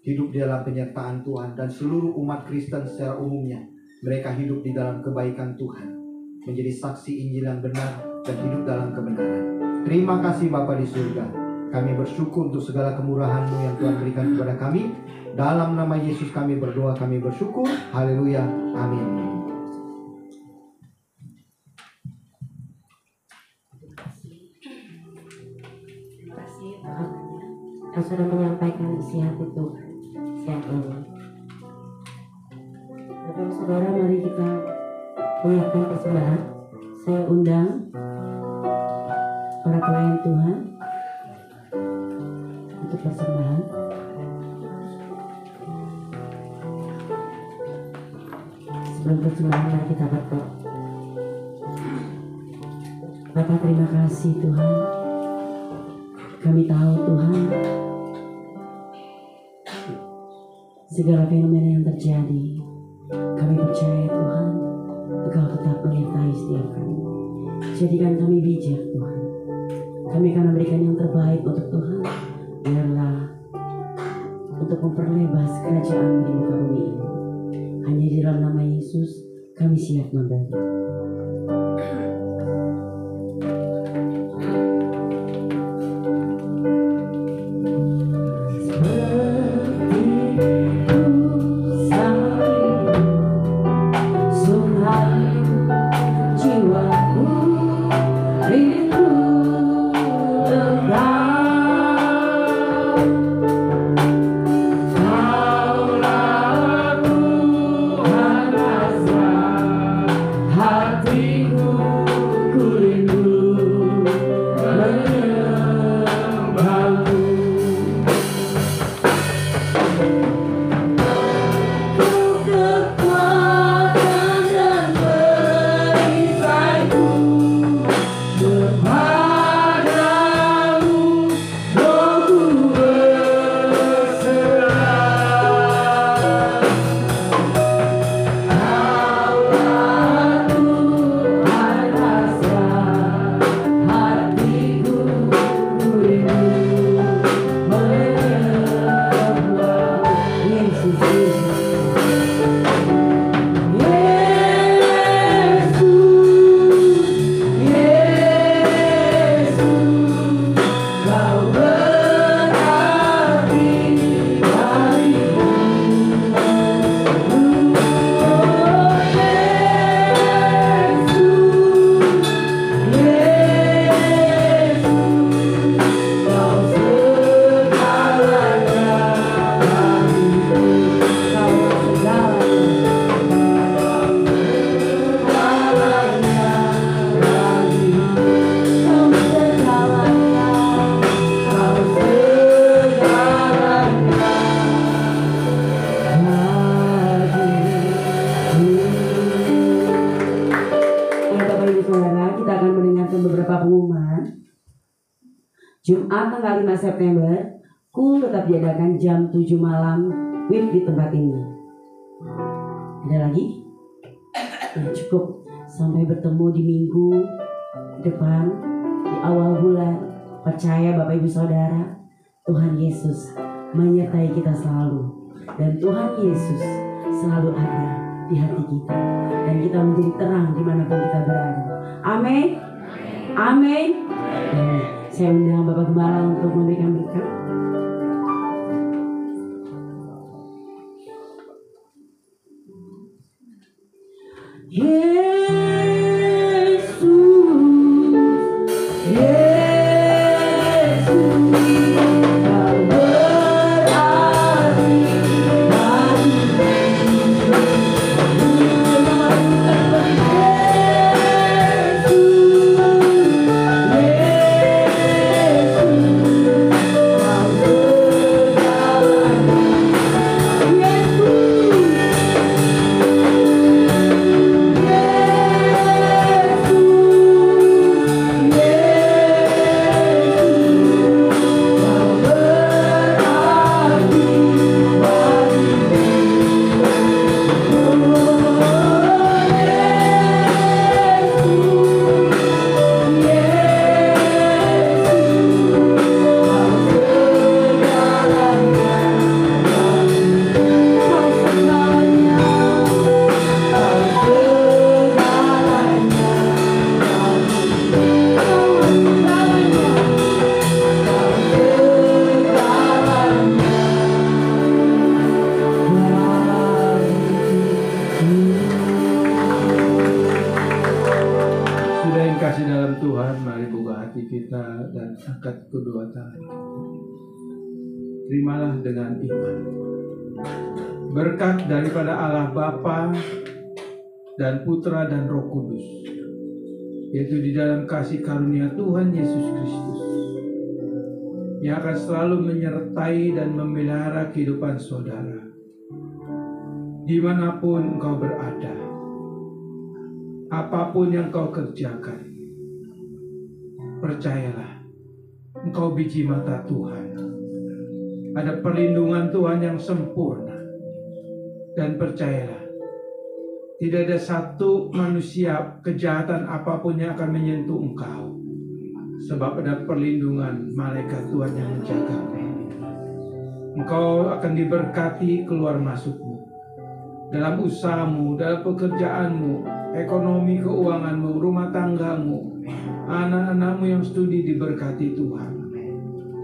hidup di dalam penyertaan Tuhan, dan seluruh umat Kristen secara umumnya. Mereka hidup di dalam kebaikan Tuhan, menjadi saksi Injil yang benar dan hidup dalam kebenaran. Terima kasih Bapa di surga. Kami bersyukur untuk segala kemurahan-Mu yang Tuhan berikan kepada kami. Dalam nama Yesus kami berdoa, kami bersyukur. Haleluya. Amin. Yang sudah menyampaikan isi hati Tuhan siang ini. Saudara, mari kita menyiapkan persembahan. Saya undang para pelayan Tuhan untuk persembahan. Sebelum persembahan, mari kita berdoa. Bapa, terima kasih Tuhan. Kami tahu Tuhan, segala fenomena yang terjadi, kami percaya Tuhan, Engkau tetap menyertai setiap kami. Jadikan kami bijak Tuhan, Kami akan memberikan yang terbaik untuk Tuhan. Biarlah untuk memperlebar kerajaan di muka bumi ini. Hanya di dalam nama Yesus kami siap memberi. Jumat tanggal 5 September, KUL tetap diadakan jam 7 malam WIB di tempat ini. Ada lagi? Ya, cukup sampai bertemu di minggu depan, di awal bulan. Percaya Bapak Ibu Saudara, Tuhan Yesus menyertai kita selalu. Dan Tuhan Yesus selalu ada di hati kita. Dan kita menjadi terang dimanapun kita berada. Amin. Amin. Saya undang Bapak Gembala untuk memberikan berkat. Angkat kedua tangan. Terimalah dengan iman berkat daripada Allah Bapa dan Putra dan Roh Kudus, yaitu di dalam kasih karunia Tuhan Yesus Kristus, yang akan selalu menyertai dan memelihara kehidupan saudara dimanapun engkau berada, apapun yang kau kerjakan. Percayalah, engkau biji mata Tuhan. Ada perlindungan Tuhan yang sempurna. Dan percayalah, tidak ada satu manusia kejahatan apapun yang akan menyentuh engkau. sebab ada perlindungan malaikat Tuhan yang menjagamu. Engkau akan diberkati keluar masukmu, dalam usahamu, dalam pekerjaanmu, ekonomi, keuanganmu, rumah tanggamu, anak-anakmu yang studi diberkati Tuhan.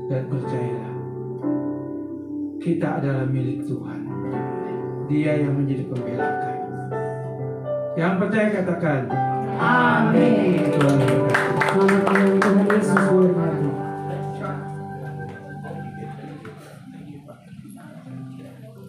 Dan percayalah, kita adalah milik Tuhan. Dia yang menjadi pembela kami. Yang percaya katakan, Amin. Tuhan berkati. Selamat